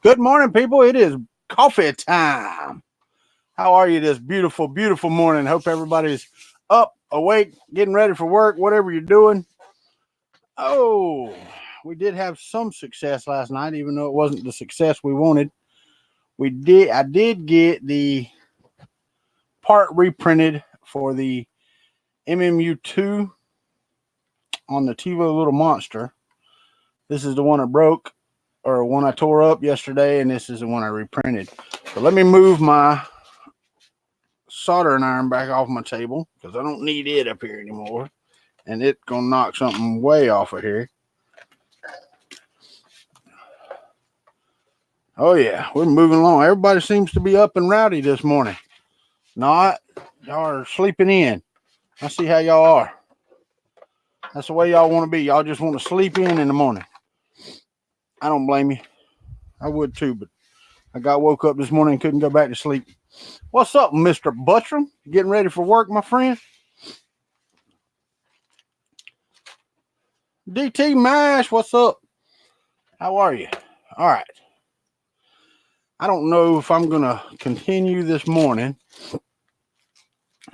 Good morning, people. It is coffee time. How are you this beautiful, beautiful morning? Hope everybody's up, awake, getting ready for work, whatever you're doing. Oh, we did have some success last night, even though it wasn't the success we wanted. I did get the part reprinted for the MMU2 on the TiVo Little Monster. This is the one that broke, or one I tore up yesterday, and this is the one I reprinted. So let me move my soldering iron back off my table because I don't need it up here anymore, and it's gonna knock something way off of here. Oh yeah, we're moving along. Everybody seems to be up and rowdy this morning. Not, y'all are sleeping in. I see how y'all are. That's the way y'all want to be. Y'all just want to sleep in the morning. I don't blame you. I would too, but I woke up this morning and couldn't go back to sleep. What's up, Mr. Buttram? Getting ready for work, my friend? DT Mash, what's up? How are you? All right. I don't know if I'm going to continue this morning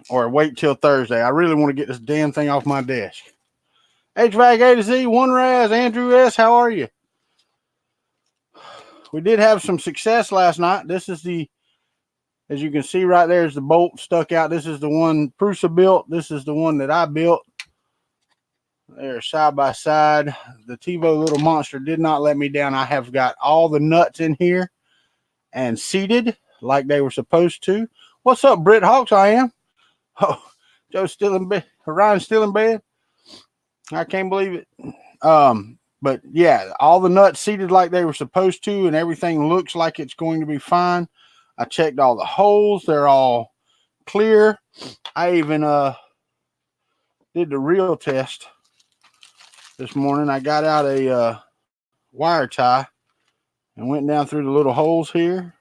or wait till Thursday. I really want to get this damn thing off my desk. HVAC A to Z, One Raz, Andrew S., how are you? We did have some success last night. This is as you can see right there, is the bolt stuck out. This is the one Prusa built. This is the one that I built. They're side by side. The TiVo Little Monster did not let me down. I have got all the nuts in here and seated like they were supposed to. What's up, Britt Hawks? I am. Oh, Joe's still in bed. Ryan's still in bed. I can't believe it. But yeah, all the nuts seated like they were supposed to, and everything looks like it's going to be fine. I checked all the holes. They're all clear. I even did the real test this morning. I got out a wire tie and went down through the little holes here.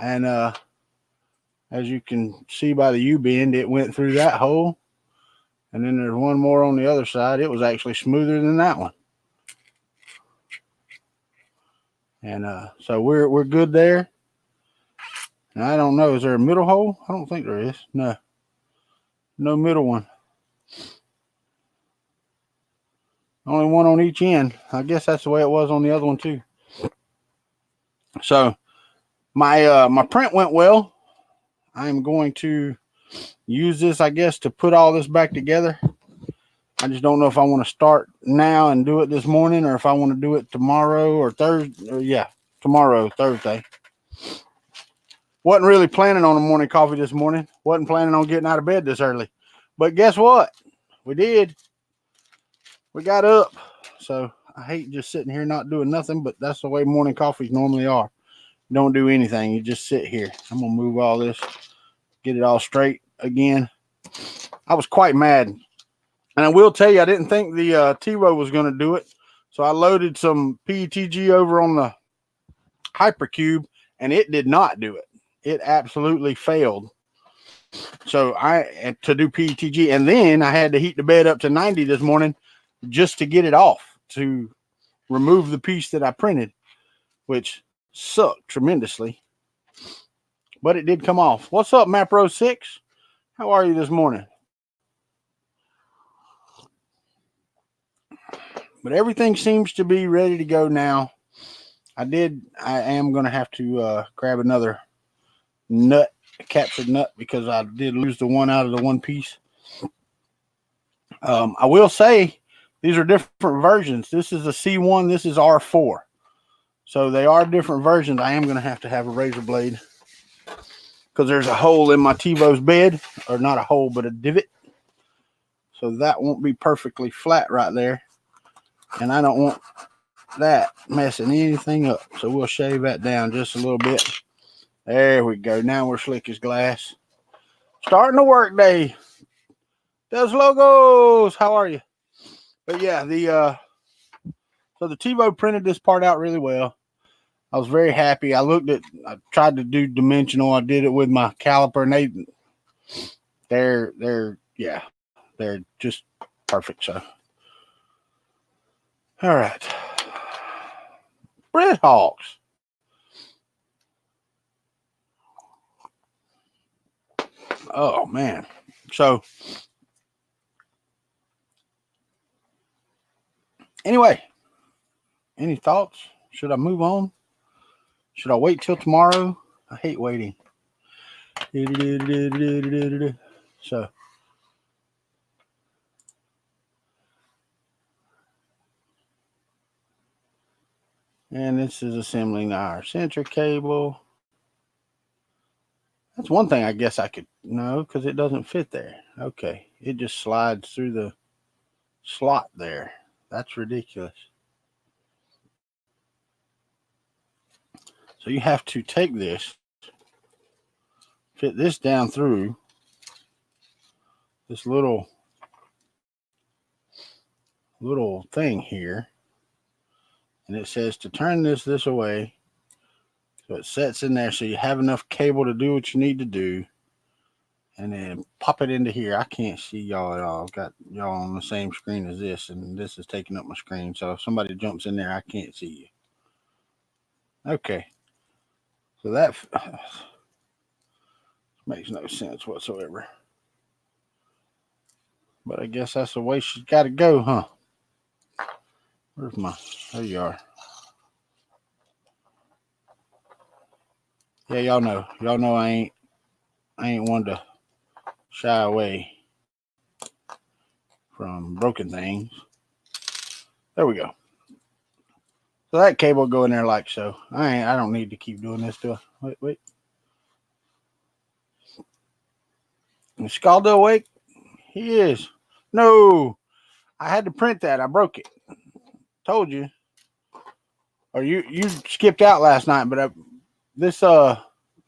And as you can see by the U-bend, it went through that hole. And then there's one more on the other side. It was actually smoother than that one. And so we're good there. And I don't know, is there a middle hole? I don't think there is. No middle one. Only one on each end. I guess that's the way it was on the other one too. So my print went well. I'm going to use this, I guess, to put all this back together. I just don't know if I want to start now and do it this morning, or if I want to do it tomorrow or Thursday. Tomorrow, Thursday. Wasn't really planning on a morning coffee this morning. Wasn't planning on getting out of bed this early. But guess what? We did. We got up. So I hate just sitting here not doing nothing, but that's the way morning coffees normally are. You don't do anything. You just sit here. I'm going to move all this, get it all straight again. I was quite mad. And I will tell you, I didn't think the TiVo was going to do it. So I loaded some PETG over on the Hypercube, and it did not do it. It absolutely failed. So I had to do PETG, and then I had to heat the bed up to 90 this morning just to get it off, to remove the piece that I printed, which sucked tremendously. But it did come off. What's up, Mapro 6? How are you this morning? But everything seems to be ready to go now. I am going to have to grab another nut, captured nut, because I did lose the one out of the one piece. I will say these are different versions. This is a C1. This is R4. So they are different versions. I am going to have a razor blade because there's a hole in my TiVo's bed, or not a hole, but a divot. So that won't be perfectly flat right there. And I don't want that messing anything up. So we'll shave that down just a little bit. There we go. Now we're slick as glass. Starting the work day. Does logos. How are you? But yeah, so the TiVo printed this part out really well. I was very happy. I tried to do dimensional. I did it with my caliper, and they're just perfect. So, all right. Spread Hawks. Oh, man. So, anyway, any thoughts? Should I move on? Should I wait till tomorrow? I hate waiting. So, and this is assembling our center cable. That's one thing I guess I could know because it doesn't fit there. Okay, it just slides through the slot there. That's ridiculous. So you have to take this, fit this down through this little thing here, and it says to turn this away, so it sets in there so you have enough cable to do what you need to do, and then pop it into here. I can't see y'all at all. I've got y'all on the same screen as this, and this is taking up my screen, so if somebody jumps in there, I can't see you. Okay, so that makes no sense whatsoever, but I guess that's the way she's got to go, huh? Where's my, there you are. Yeah, y'all know I ain't one to shy away from broken things. There we go. So that cable will go in there like so. I don't need to keep doing this to wait. Is Scaldo awake? He is. No, I had to print that. I broke it. Told you. Or you skipped out last night, but there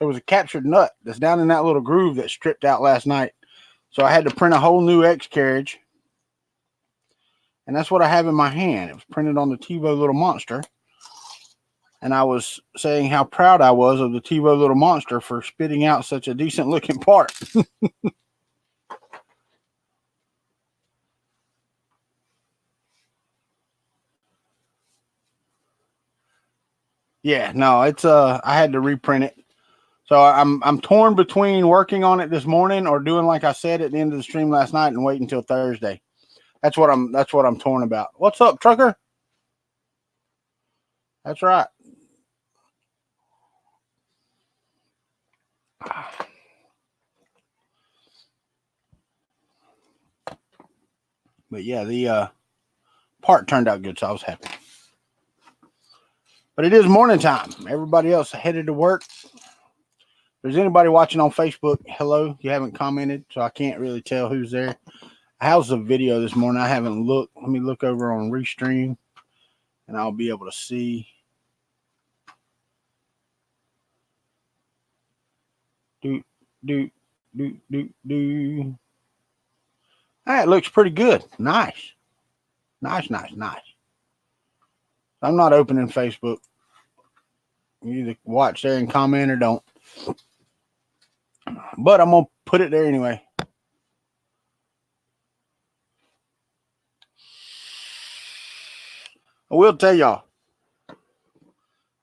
was a captured nut that's down in that little groove that stripped out last night. So I had to print a whole new X carriage. And that's what I have in my hand. It was printed on the TiVo Little Monster. And I was saying how proud I was of the TiVo Little Monster for spitting out such a decent looking part. Yeah, no, it's I had to reprint it. So I'm torn between working on it this morning or doing like I said at the end of the stream last night and waiting until Thursday. That's what I'm torn about. What's up, trucker? That's right. But yeah, the part turned out good, so I was happy. But it is morning time. Everybody else headed to work. If there's anybody watching on Facebook, hello. You haven't commented, so I can't really tell who's there. How's the video this morning? I haven't looked. Let me look over on Restream, and I'll be able to see. Do. It looks pretty good. Nice. I'm not opening Facebook. You either watch there and comment or don't. But I'm going to put it there anyway. I will tell y'all,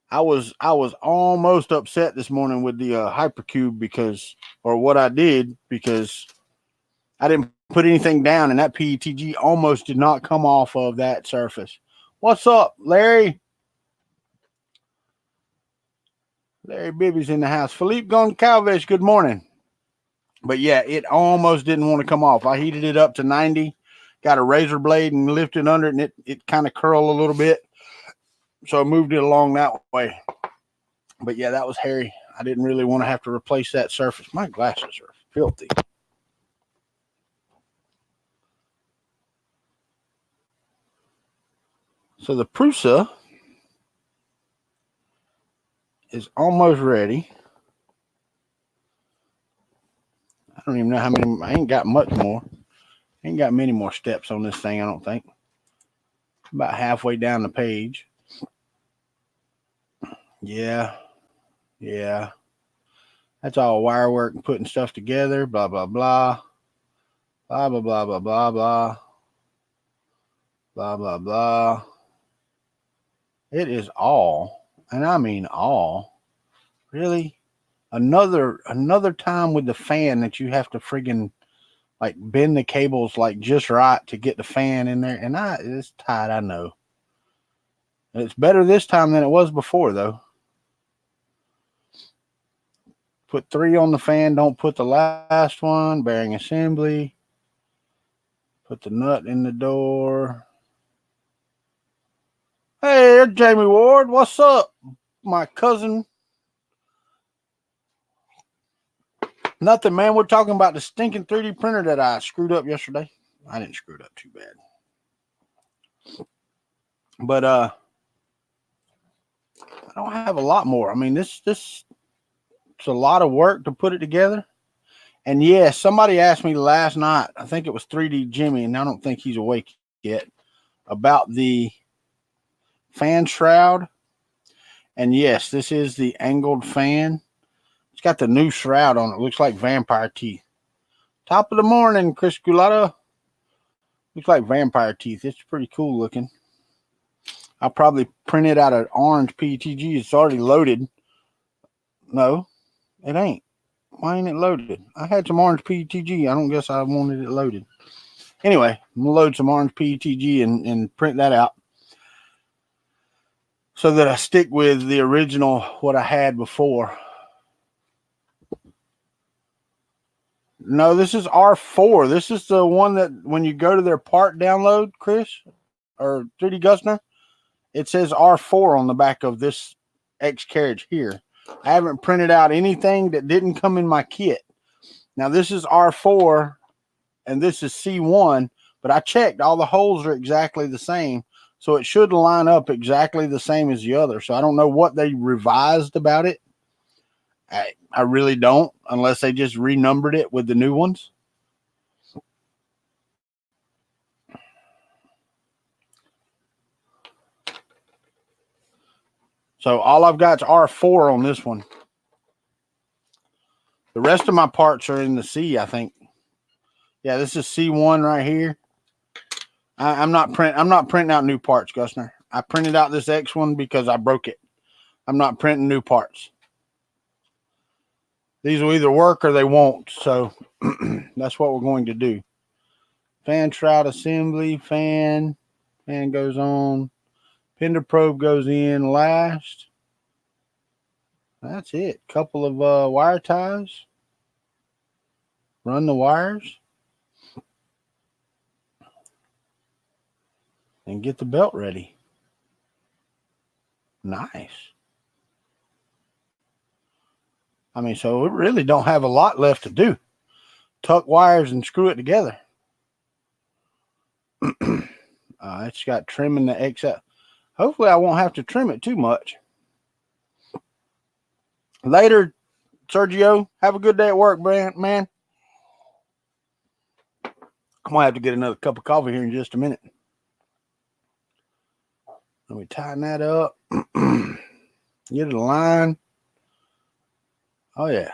I was almost upset this morning with the Hypercube because I didn't put anything down, and that PETG almost did not come off of that surface. What's up, Larry? Larry Bibby's in the house. Philippe Goncalves, good morning. But yeah, it almost didn't want to come off. I heated it up to 90, got a razor blade and lifted under it, and it kind of curled a little bit. So I moved it along that way. But yeah, that was hairy. I didn't really want to have to replace that surface. My glasses are filthy. So the Prusa is almost ready. I don't even know how many. I ain't got much more. Ain't got many more steps on this thing, I don't think. About halfway down the page. Yeah. That's all wire work and putting stuff together. Blah, blah, blah. Blah, blah, blah, blah, blah, blah. Blah, blah, blah. It is all, and I mean all. Really? Another time with the fan that you have to friggin' like bend the cables like just right to get the fan in there. And it's tight, I know. It's better this time than it was before, though. Put 3 on the fan. Don't put the last one. Bearing assembly. Put the nut in the door. Hey, Jamie Ward. What's up, my cousin? Nothing, man. We're talking about the stinking 3D printer that I screwed up yesterday. I didn't screw it up too bad. But I don't have a lot more. I mean, this it's a lot of work to put it together. And yeah, somebody asked me last night, I think it was 3D Jimmy, and I don't think he's awake yet, about the fan shroud. And yes, this is the angled fan. It's got the new shroud on it. Looks like vampire teeth. Top of the morning, Chris Gulata. Looks like vampire teeth. It's pretty cool looking. I'll probably print it out of orange PETG. It's already loaded. No, it ain't. Why ain't it loaded? I had some orange PETG. I don't guess I wanted it loaded. Anyway, I'm going to load some orange PETG and print that out so that I stick with the original, what I had before. No, this is R4. This is the one that when you go to their part download, Chris, or 3D Gusner, it says R4 on the back of this X carriage here. I haven't printed out anything that didn't come in my kit. Now, this is R4 and this is C1, but I checked. All the holes are exactly the same, so it should line up exactly the same as the other. So I don't know what they revised about it. I really don't, unless they just renumbered it with the new ones. So all I've got is R4 on this one. The rest of my parts are in the C, I think. Yeah, this is C1 right here. I'm not printing out new parts, Gusner. I printed out this X one because I broke it. I'm not printing new parts. These will either work or they won't. So that's what we're going to do. Fan shroud assembly, fan goes on. Pender probe goes in last. That's it. Couple of wire ties. Run the wires. And get the belt ready. Nice. I mean, so it really don't have a lot left to do. Tuck wires and screw it together. It's got trimming the X out. Hopefully I won't have to trim it too much. Later, Sergio. Have a good day at work, man. I'm going to have to get another cup of coffee here in just a minute. Let me tighten that up. Get it aligned. Oh, yeah.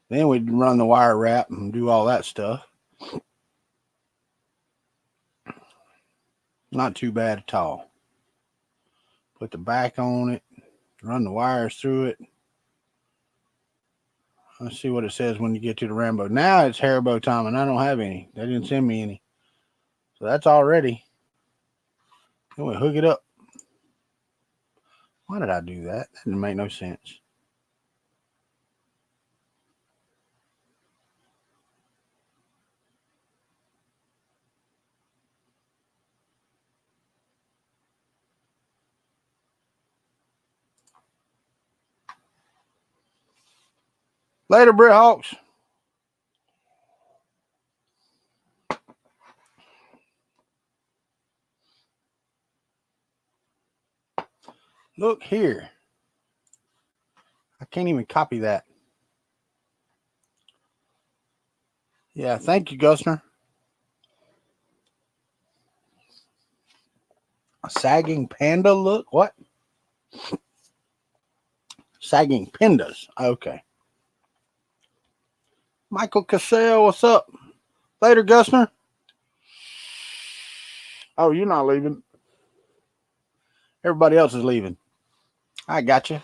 Then we'd run the wire wrap and do all that stuff. Not too bad at all. Put the back on it. Run the wires through it. Let's see what it says when you get to the Rambo. Now it's Haribo time, and I don't have any. They didn't send me any. So that's all ready. Then we hook it up. Why did I do that? That didn't make no sense. Later, Britt Hawks. Look here. I can't even copy that. Yeah, thank you, Gusner. A sagging panda look? What? Sagging pandas. Okay. Michael Cassell, what's up? Later, Gusner. Oh, you're not leaving. Everybody else is leaving. I got you.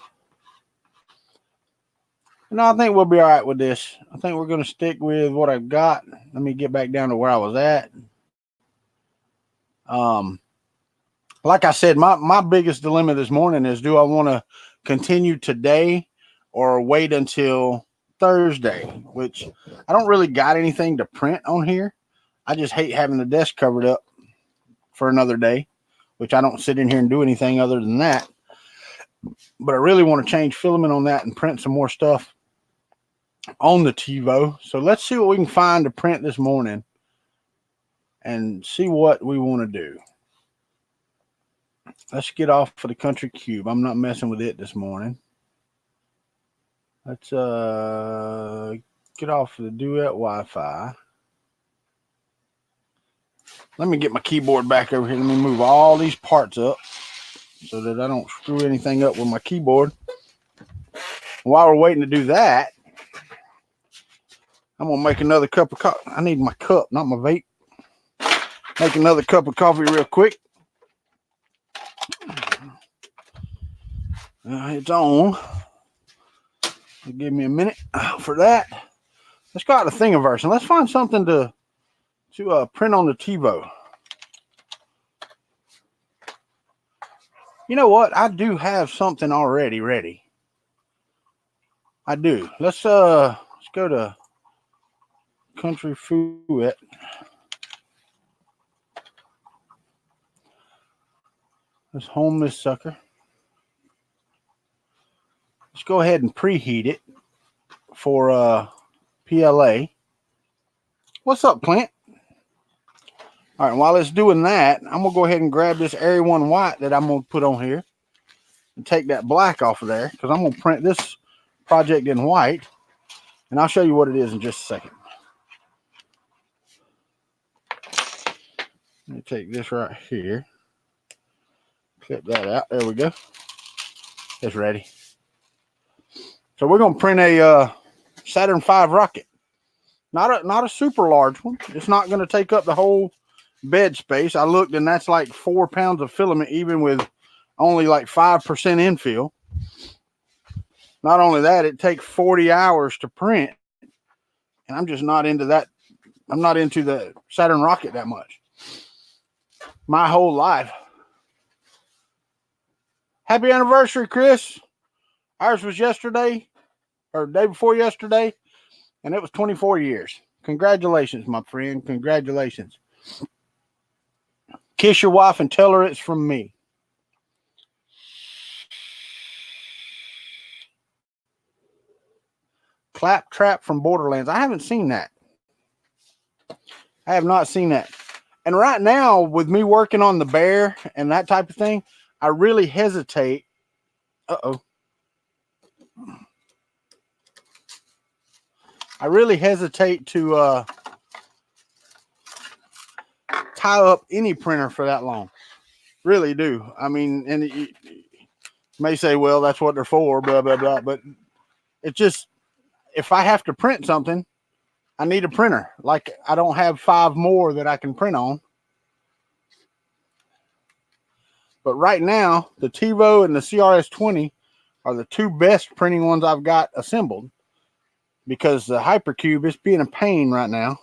No, I think we'll be all right with this. I think we're going to stick with what I've got. Let me get back down to where I was at. Like I said, my biggest dilemma this morning is, do I want to continue today or wait until Thursday, which I don't really got anything to print on here. I just hate having the desk covered up for another day, which I don't sit in here and do anything other than that. But I really want to change filament on that and print some more stuff on the TiVo. So let's see what we can find to print this morning and see what we want to do. Let's get off for the Kuntry Cube. I'm not messing with it this morning. Let's get off the Duet Wi-Fi. Let me get my keyboard back over here. Let me move all these parts up so that I don't screw anything up with my keyboard. While we're waiting to do that, I'm going to make another cup of coffee. I need my cup, not my vape. Make another cup of coffee real quick. It's on. Give me a minute for that. Let's go out to Thingiverse and let's find something to print on the TiVo. You know what? I do have something already ready. I do. Let's go to Kuntry Hwy. Let's home this sucker. Let's go ahead and preheat it for PLA. What's up, Clint? All right, while it's doing that, I'm going to go ahead and grab this Area 1 white that I'm going to put on here and take that black off of there because I'm going to print this project in white, and I'll show you what it is in just a second. Let me take this right here. Clip that out. There we go. It's ready. So we're going to print a Saturn V rocket. Not a super large one. It's not going to take up the whole bed space. I looked and that's like 4 pounds of filament, even with only like 5% infill. Not only that, it takes 40 hours to print. And I'm just not into that. I'm not into the Saturn rocket that much. My whole life. Happy anniversary, Chris. Ours was yesterday or day before yesterday, and it was 24 years. Congratulations, my friend. Congratulations. Kiss your wife and tell her it's from me. Claptrap from Borderlands. I haven't seen that. I have not seen that. And right now, with me working on the bear and that type of thing, I really hesitate. Uh-oh. I really hesitate to tie up any printer for that long. Really do. I mean, and you may say, well, that's what they're for, blah, blah, blah. But it's just, if I have to print something, I need a printer. Like, I don't have 5 more that I can print on. But right now, the TiVo and the CRS-20 are the 2 best printing ones I've got assembled. Because the Hypercube is being a pain right now.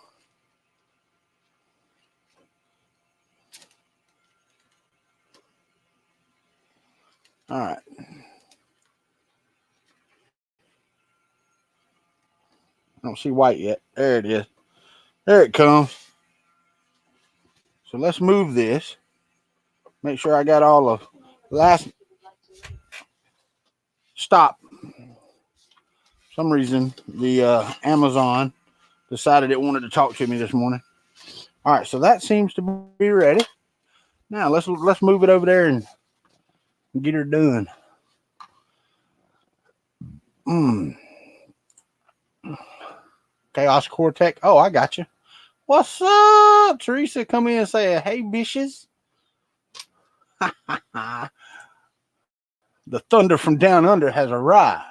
All right. I don't see white yet. There it is. There it comes. So let's move this. Make sure I got all of last. Stop. For some reason, the Amazon decided it wanted to talk to me this morning. All right, so that seems to be ready. Now let's move it over there and get her done. Chaos Cortex. Oh, I got you. What's up, Teresa? Come in and say, hey, bitches. The thunder from down under has arrived.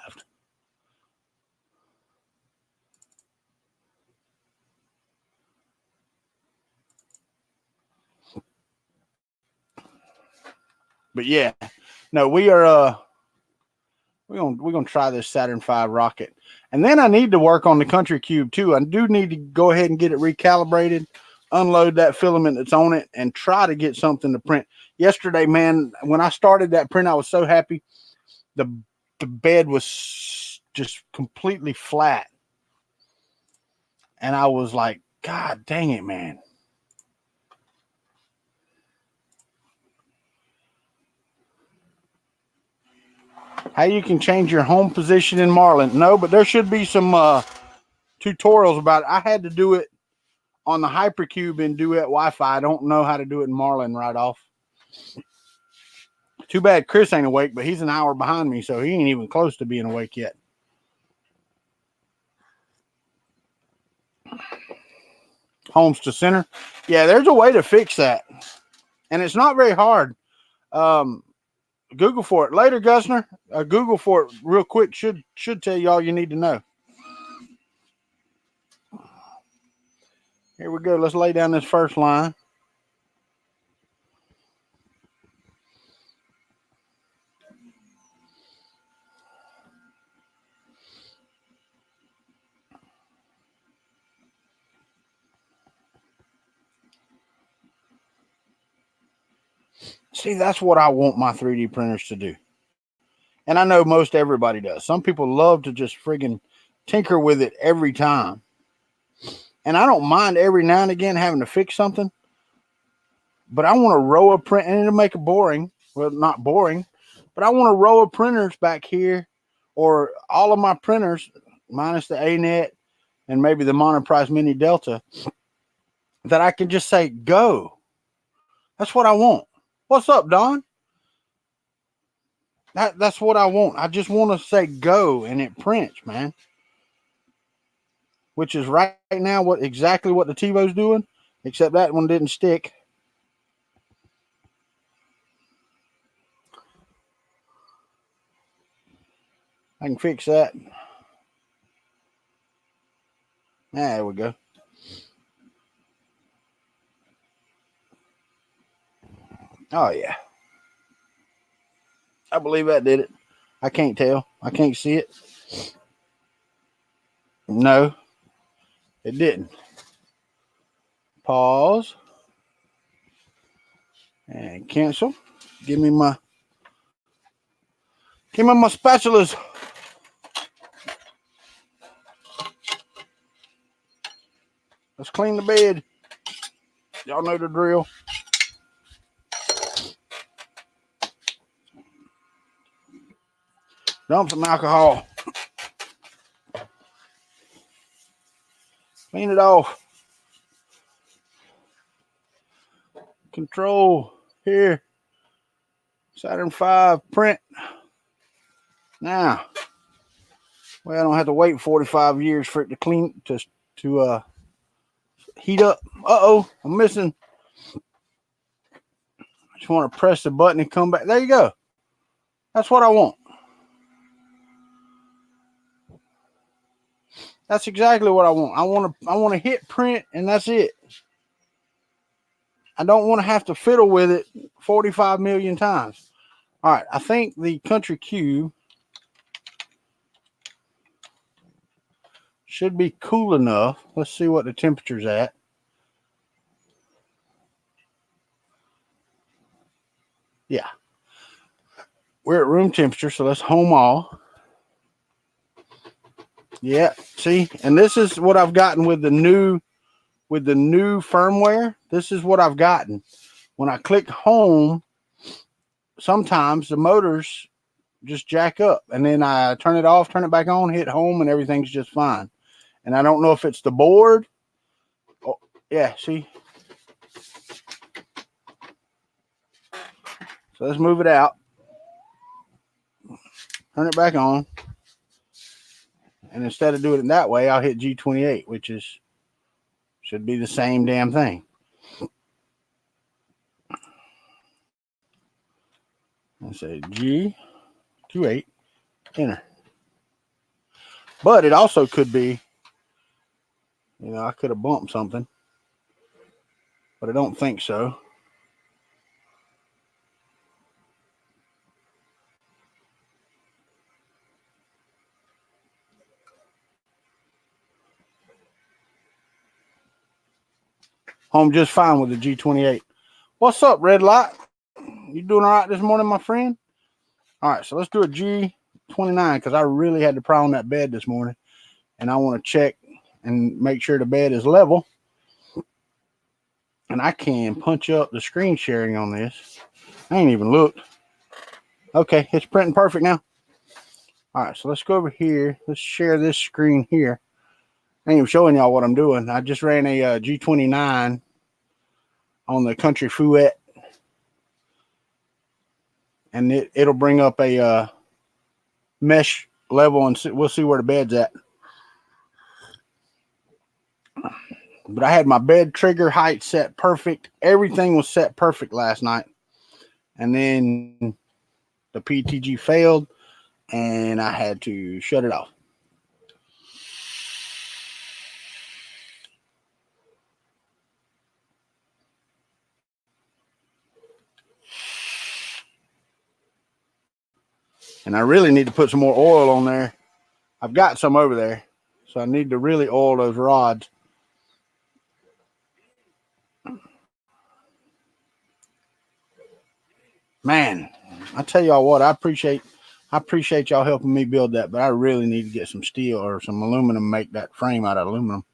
But yeah, No, we're gonna try this Saturn V rocket, and then I need to work on the Kuntry Cube too. I do need to go ahead and get it recalibrated, unload that filament that's on it, and try to get something to print. Yesterday, man, when I started that print, I was so happy. The bed was just completely flat, and I was like, God dang it, man. How you can change your home position in Marlin? No, but there should be some tutorials about it. I had to do it on the Hypercube in Duet Wi-Fi. I don't know how to do it in Marlin right off. Too bad Chris ain't awake, but he's an hour behind me, so he ain't even close to being awake yet. Homes to center. Yeah, there's a way to fix that, and it's not very hard. Google for it later, Gusner. Google for it real quick. Should tell you all you need to know. Here we go. Let's lay down this first line. See, that's what I want my 3D printers to do. And I know most everybody does. Some people love to just friggin' tinker with it every time. And I don't mind every now and again having to fix something. But I want a row of print, and it'll make it boring. Well, not boring, but I want a row of printers back here, or all of my printers, minus the A-Net and maybe the Monoprice Mini Delta, that I can just say, go. That's what I want. What's up, Don? That's what I want. I just want to say go, and it prints, man. Which is right now exactly what the TiVo's doing, except that one didn't stick. I can fix that. There we go. Oh, yeah. I believe that did it. I can't tell. I can't see it. No, it didn't. Pause. And cancel. Give me my spatulas. Let's clean the bed. Y'all know the drill. Dump some alcohol. Clean it off. Control here. Saturn V print. Now, well, I don't have to wait 45 years for it to clean to heat up. Uh-oh, I'm missing. I just want to press the button and come back. There you go. That's what I want. That's exactly what I want. I want to hit print, and that's it. I don't want to have to fiddle with it 45 million times. All right, I think the Kuntry Cube should be cool enough. Let's see what the temperature's at. Yeah. We're at room temperature, so let's home all. Yeah, see? And this is what I've gotten with the new firmware. This is what I've gotten. When I click home, sometimes the motors just jack up, and then I turn it off, turn it back on, hit home, and everything's just fine. And I don't know if it's the board. Oh, yeah, see? So let's move it out. Turn it back on. And instead of doing it that way, I'll hit G28, which should be the same damn thing. I say G28, enter. But it also could be, I could have bumped something, but I don't think so. home just fine with the G28. What's up, Red Light? You doing all right this morning, my friend? All right, so let's do a G29 because I really had to pry on that bed this morning, and I want to check and make sure the bed is level. And I can punch up the screen sharing on this. I ain't even looked. Okay, it's printing perfect now. All right, so let's go over here. Let's share this screen here. I ain't even showing y'all what I'm doing. I just ran a G29 on the Kuntry Hwy, and it'll bring up a mesh level, and we'll see where the bed's at. But I had my bed trigger height set perfect. Everything was set perfect last night. And then the PTG failed, and I had to shut it off. And I really need to put some more oil on there. I've got some over there, so I need to really oil those rods. Man, I tell y'all what, I appreciate y'all helping me build that, but I really need to get some steel or some aluminum, make that frame out of aluminum.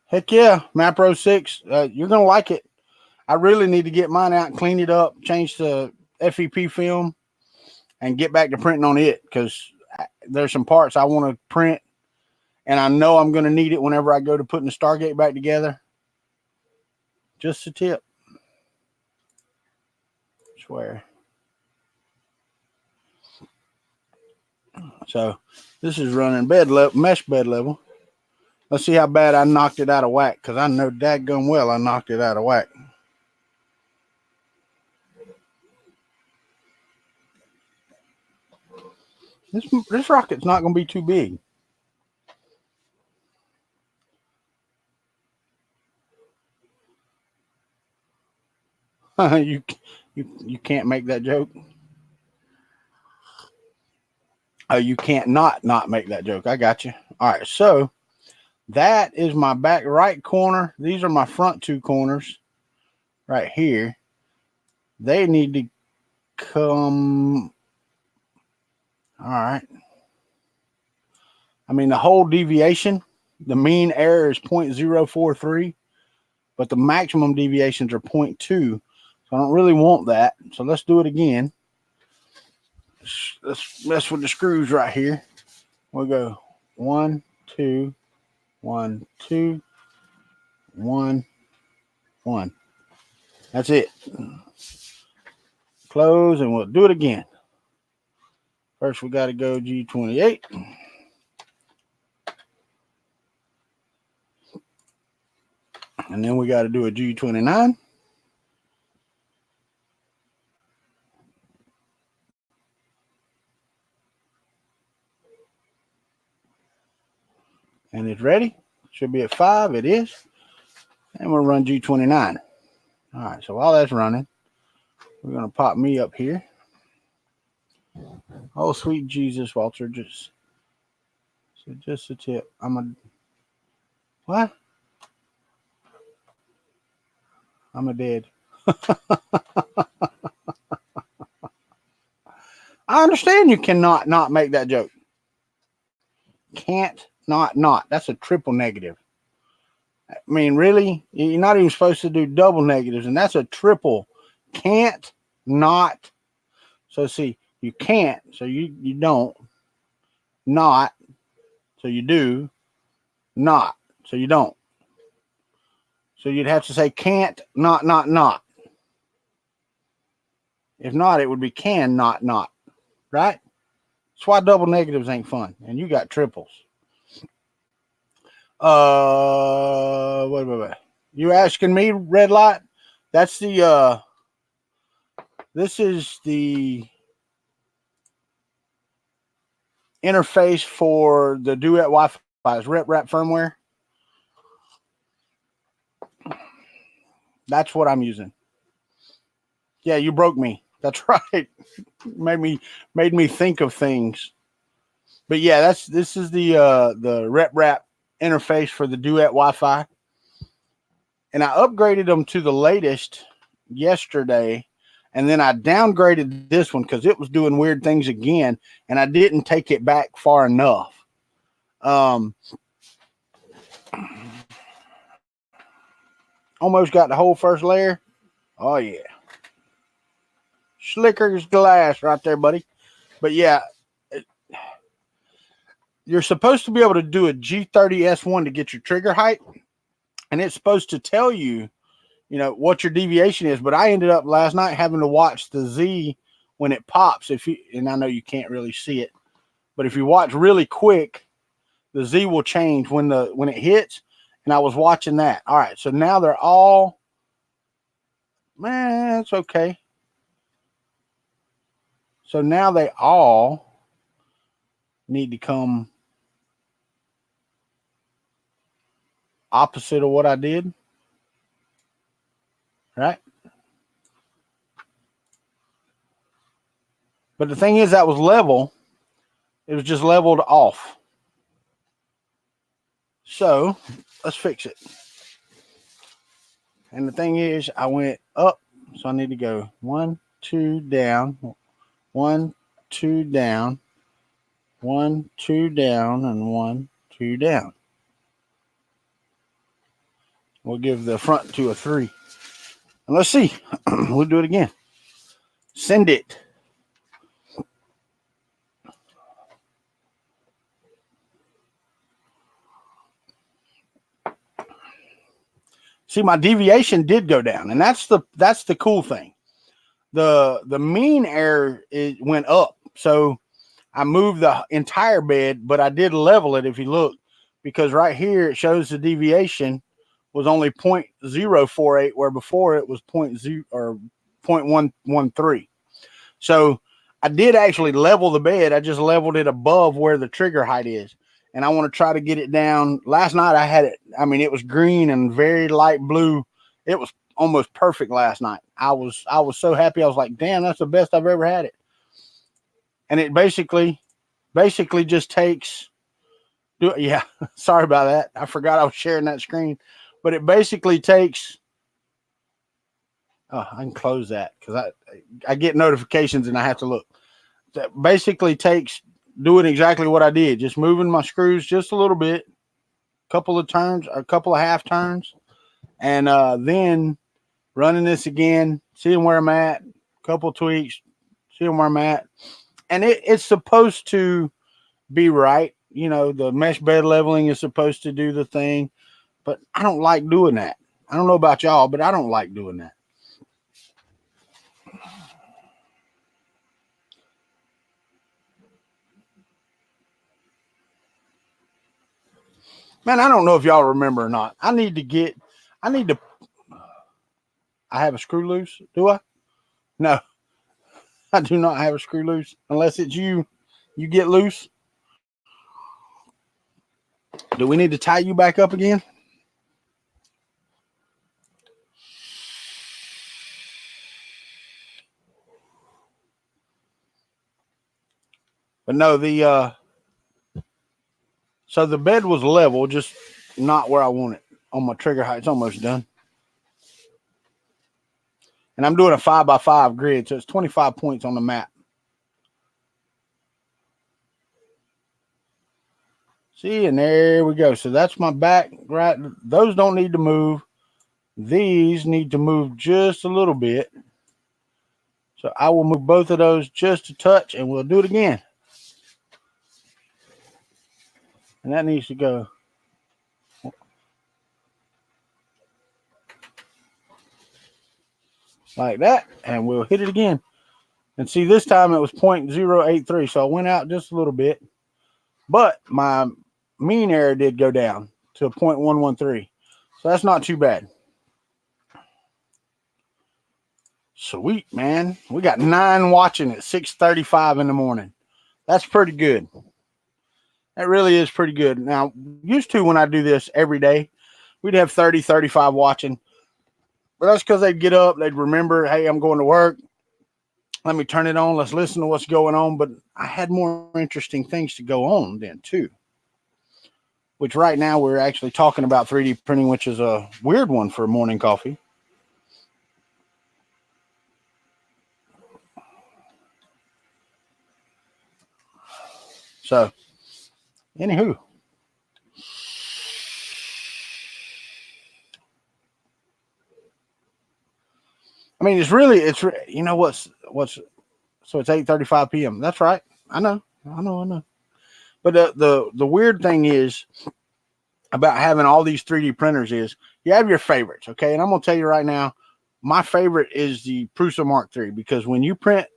Heck yeah, Mapro 6, you're going to like it. I really need to get mine out and clean it up, change the FEP film, and get back to printing on it because there's some parts I want to print, and I know I'm going to need it whenever I go to putting the Stargate back together. Just a tip. I swear. So this is running bed level, mesh bed level. Let's see how bad I knocked it out of whack, because I know dadgum well I knocked it out of whack. This rocket's not going to be too big. You can't make that joke. Oh, you can't not make that joke. I got you. All right, so that is my back right corner. These are my front two corners right here. They need to come. All right. I mean, the whole deviation, the mean error is 0.043, but the maximum deviations are 0.2. So I don't really want that. So let's do it again. Let's mess with the screws right here. We'll go 1, 2, 1, 2, 1, 1. That's it. Close, and we'll do it again. First, we got to go G28. And then we got to do a G29. And it's ready. Should be at 5. It is. And we'll run G29. All right, so while that's running, we're going to pop me up here. Oh, sweet Jesus, Walter. Just a tip. What? I'm a dead. I understand you cannot not make that joke. Can't not. That's a triple negative. I mean, really? You're not even supposed to do double negatives, and that's a triple. Can't not. So see, you can't, so you don't. Not, so you do. Not, so you don't. So you'd have to say can't not. If not, it would be can not. Right? That's why double negatives ain't fun. And you got triples. Wait. You asking me, red light? That's the this is the interface for the Duet Wi-Fi. It's RepRap firmware. That's what I'm using. Yeah, you broke me. That's right. Made me think of things. But yeah, this is the rep wrap interface for the Duet Wi-Fi, and I upgraded them to the latest yesterday, and then I downgraded this one because it was doing weird things again, and I didn't take it back far enough. Almost got the whole first layer. Oh yeah, slicker as glass right there, buddy. But yeah, you're supposed to be able to do a G30S1 to get your trigger height, and it's supposed to tell you, you know, what your deviation is. But I ended up last night having to watch the Z when it pops. And I know you can't really see it, but if you watch really quick, the Z will change when it hits. And I was watching that. All right, so now they're all, man, it's okay. So now they all need to come opposite of what I did. Right? But the thing is, that was level. It was just leveled off. So let's fix it. And the thing is, I went up, so I need to go 1, 2 down, 1, 2 down, 1, 2 down, and 1, 2 down. We'll give the front two a 3. And let's see. We'll do it again. Send it. See, my deviation did go down, and that's the cool thing. The mean error went up, so I moved the entire bed, but I did level it. If you look, because right here it shows the deviation was only 0.048, where before it was 0.113. So I did actually level the bed. I just leveled it above where the trigger height is. And I want to try to get it down. Last night I had it, I mean, it was green and very light blue. It was almost perfect last night. I was so happy. I was like, damn, that's the best I've ever had it. And it basically just takes, yeah, sorry about that. I forgot I was sharing that screen. But it basically takes, oh, I can close that because I get notifications and I have to look. That basically takes doing exactly what I did, just moving my screws just a little bit, couple of turns, a couple of half turns, and then running this again, seeing where I'm at, couple of tweaks, seeing where I'm at, and it's supposed to be right. You know, the mesh bed leveling is supposed to do the thing, but I don't like doing that. I don't know about y'all, but I don't like doing that. Man, I don't know if y'all remember or not. I have a screw loose. Do I? No, I do not have a screw loose unless it's you get loose. Do we need to tie you back up again? But no, so the bed was level, just not where I want it on my trigger height. It's almost done. And I'm doing a 5x5 grid, so it's 25 points on the map. See, and there we go. So that's my back, right? Those don't need to move. These need to move just a little bit. So I will move both of those just a touch, and we'll do it again. And that needs to go like that, and we'll hit it again. And see, this time it was 0.083, so I went out just a little bit. But my mean error did go down to 0.113. So that's not too bad. Sweet, man. We got 9 watching at 6:35 in the morning. That's pretty good. That really is pretty good. Now, used to when I do this every day, we'd have 30, 35 watching. But that's because they'd get up, they'd remember, hey, I'm going to work. Let me turn it on. Let's listen to what's going on. But I had more interesting things to go on then too. Which right now we're actually talking about 3D printing, which is a weird one for morning coffee. So, anywho. I mean, it's you know what's so it's 8:35 p.m. That's right. I know. But the weird thing is about having all these 3D printers is you have your favorites, okay? And I'm gonna tell you right now, my favorite is the Prusa Mark III, because when you print,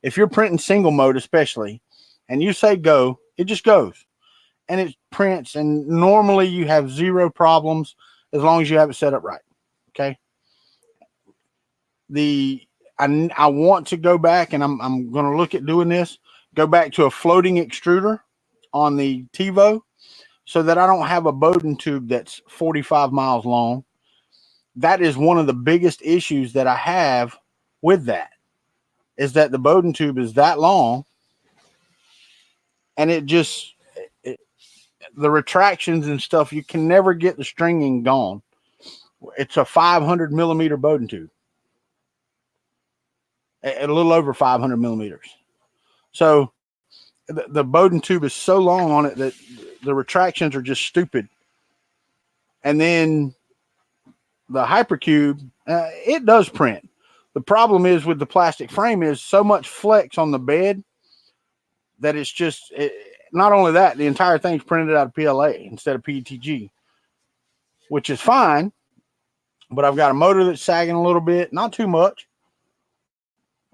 if you're printing single mode especially, and you say go, it just goes. And it prints, and normally you have zero problems as long as you have it set up right. Okay. I want to go back, and I'm going to look at doing this. Go back to a floating extruder on the TiVo, so that I don't have a Bowden tube that's 45 miles long. That is one of the biggest issues that I have with that, is that the Bowden tube is that long, and the retractions and stuff, you can never get the stringing gone. It's a 500 millimeter Bowden tube, a little over 500 millimeters. So the Bowden tube is so long on it that the retractions are just stupid. And then the Hypercube, it does print. The problem is with the plastic frame is so much flex on the bed that it's just, not only that, the entire thing's printed out of PLA instead of PETG, which is fine. But I've got a motor that's sagging a little bit, not too much.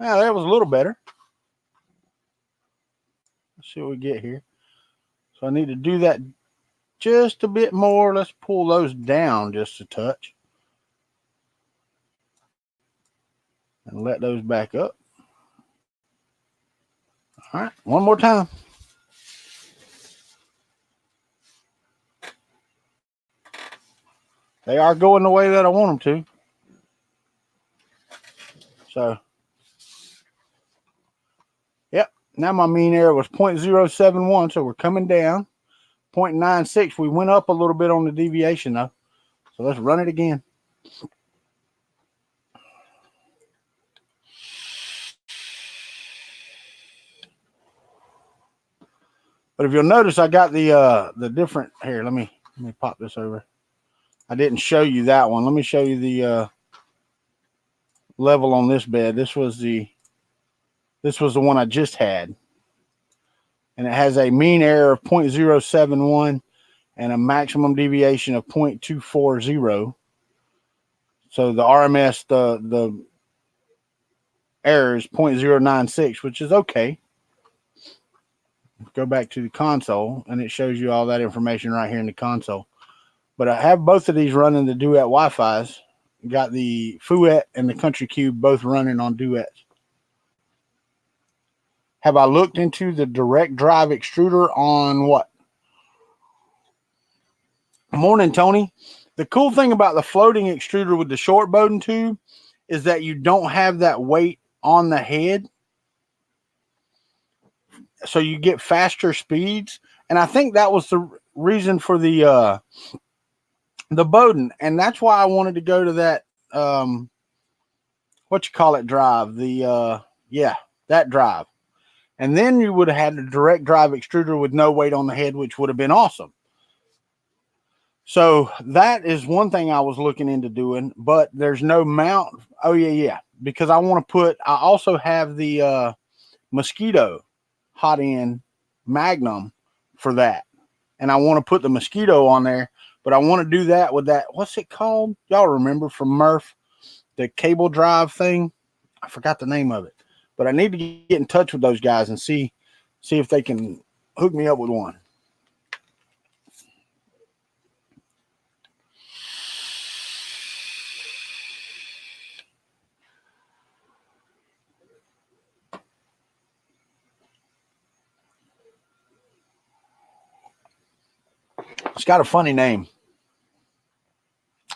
Yeah, that was a little better. Let's see what we get here. So I need to do that just a bit more. Let's pull those down just a touch and let those back up. All right, one more time. They are going the way that I want them to. So, yep. Now my mean error was 0.071, so we're coming down. 0.96, we went up a little bit on the deviation though. So let's run it again. But if you'll notice, I got the different here. Let me pop this over. I didn't show you that one. Let me show you the level on this bed. This was the one I just had. And it has a mean error of 0.071 and a maximum deviation of 0.240. So the RMS, the error is 0.096, which is okay. Go back to the console, and it shows you all that information right here in the console. But I have both of these running the Duet Wi-Fi's. Got the Fouet and the Kuntry Cube both running on Duets. Have I looked into the direct drive extruder on what? Morning, Tony. The cool thing about the floating extruder with the short Bowden tube is that you don't have that weight on the head. So you get faster speeds. And I think that was the reason for the Bowden. And that's why I wanted to go to that, what you call it, drive. That drive. And then you would have had a direct drive extruder with no weight on the head, which would have been awesome. So that is one thing I was looking into doing, but there's no mount. Oh yeah. Because I also have the Mosquito hot end Magnum for that. And I want to put the Mosquito on there, but I want to do that with that. What's it called? Y'all remember from Murph, the cable drive thing? I forgot the name of it, but I need to get in touch with those guys and see if they can hook me up with one. It's got a funny name.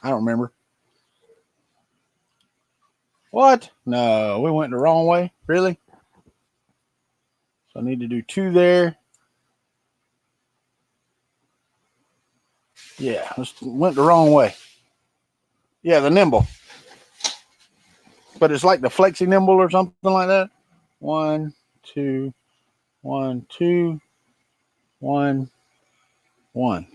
I don't remember. What? No, we went the wrong way. Really? So I need to do 2 there. Yeah, went the wrong way. Yeah, the nimble. But it's like the flexi nimble or something like that. 1, 2, 1, 2, 1, 1.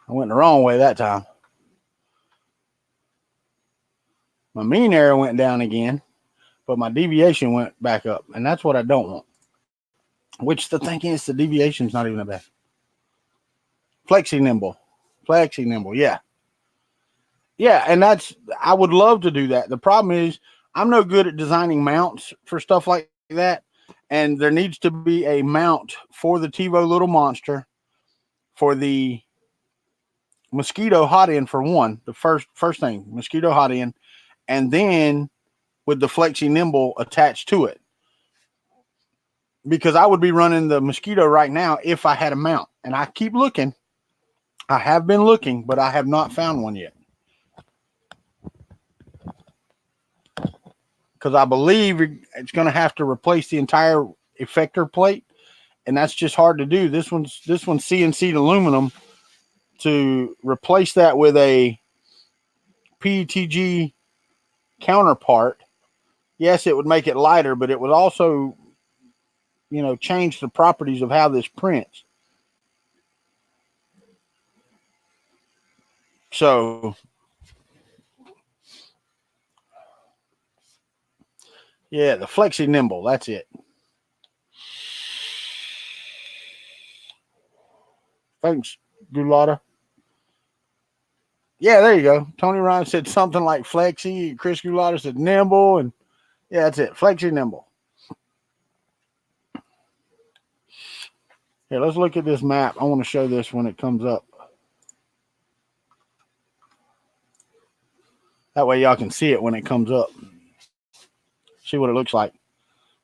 I went the wrong way that time. My mean error went down again, but my deviation went back up. And that's what I don't want. Which the thing is, the deviation is not even that bad. Flexi nimble. Flexi nimble, yeah. Yeah, and I would love to do that. The problem is I'm no good at designing mounts for stuff like that. And there needs to be a mount for the TiVo Little Monster, for the mosquito hot end for one, the first thing, mosquito hot end, and then with the flexi nimble attached to it. Because I would be running the mosquito right now if I had a mount. And I keep looking. I have been looking, but I have not found one yet. Because I believe it's going to have to replace the entire effector plate, and that's just hard to do. This one's CNC'd aluminum. To replace that with a PETG counterpart, yes, it would make it lighter, but it would also, change the properties of how this prints. So, yeah, the Flexi Nimble, that's it. Thanks, Gulata. Yeah, there you go. Tony Ryan said something like Flexi. Chris Gulata said Nimble, and yeah, that's it. Flexi Nimble. Here, let's look at this map. I want to show this when it comes up. That way y'all can see it when it comes up. See what it looks like.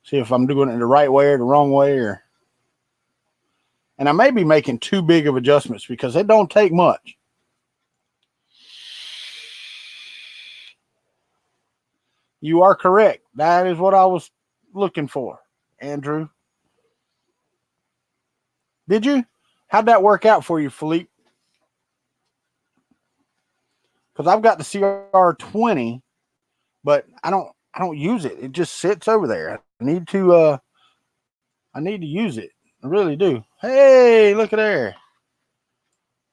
See if I'm doing it the right way or the wrong way. And I may be making too big of adjustments because it don't take much. You are correct. That is what I was looking for, Andrew. Did you? How'd that work out for you, Philippe? Because I've got the CR20, but I don't use it. It just sits over there. I need to use it. I really do. Hey, look at there.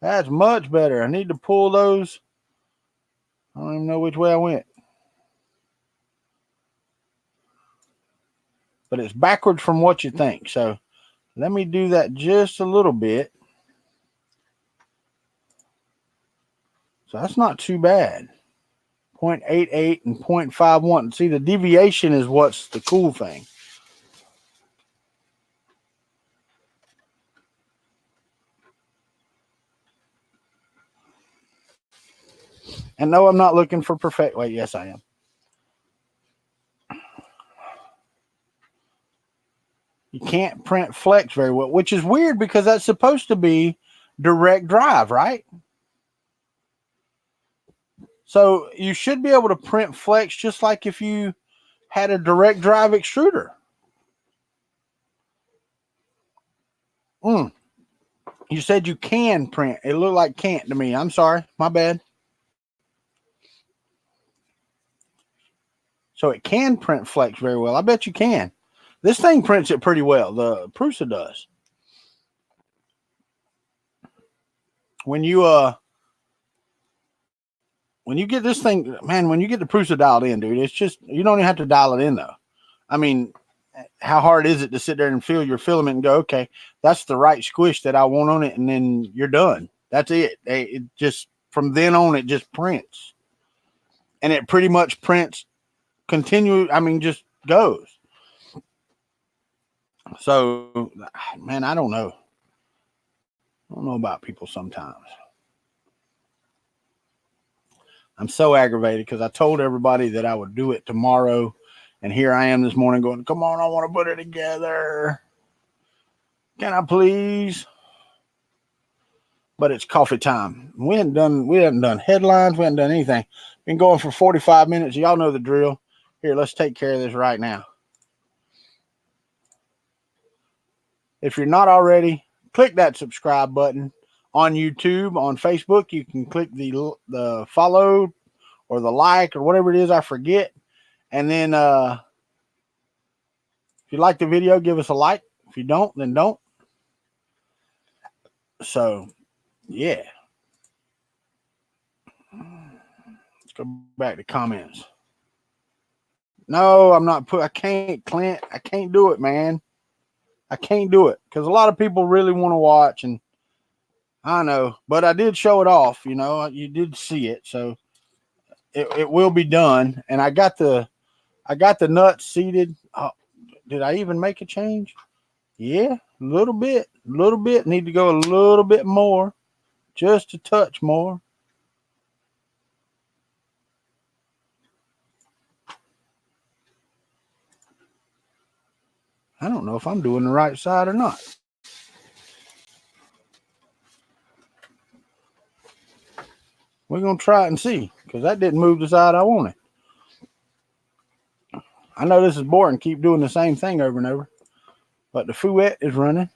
That's much better. I need to pull those. I don't even know which way I went. But it's backwards from what you think. So let me do that just a little bit. So that's not too bad. 0.88 and 0.51. See, the deviation is what's the cool thing. And no, I'm not looking for perfect. Wait, yes, I am. You can't print flex very well, which is weird because that's supposed to be direct drive, right? So you should be able to print flex just like if you had a direct drive extruder. You said you can print. It looked like can't to me. I'm sorry. My bad. So it can print flex very well. I bet you can. This thing prints it pretty well. The Prusa does. When you get this thing, man, when you get the Prusa dialed in, dude, it's just, you don't even have to dial it in though. I mean, how hard is it to sit there and feel your filament and go, okay, that's the right squish that I want on it, and then you're done. That's it. It just, from then on, it just prints. And it pretty much prints just goes. So, man, I don't know. I don't know about people sometimes. I'm so aggravated because I told everybody that I would do it tomorrow. And here I am this morning going, come on, I want to put it together. Can I please? but it's coffee time. We haven't done headlines. We haven't done anything. Been going for 45 minutes. Y'all know the drill. Here, let's take care of this right now. If you're not already, click that subscribe button on YouTube. On Facebook, you can click the follow or the like or whatever it is. I forget. And then if you like the video, give us a like. If you don't, then don't. So, yeah. Let's go back to comments. No, I'm not I can't, Clint. I can't do it, man. I can't do it because a lot of people really want to watch, and I know, but I did show it off. You know, you did see it, so it will be done. And I got the nuts seated. Oh, did I even make a change? Yeah, a little bit. Need to go a little bit more, just a touch more. I don't know if I'm doing the right side or not. We're going to try it and see, because that didn't move the side I wanted. I know this is boring, keep doing the same thing over and over, but the fouette is running.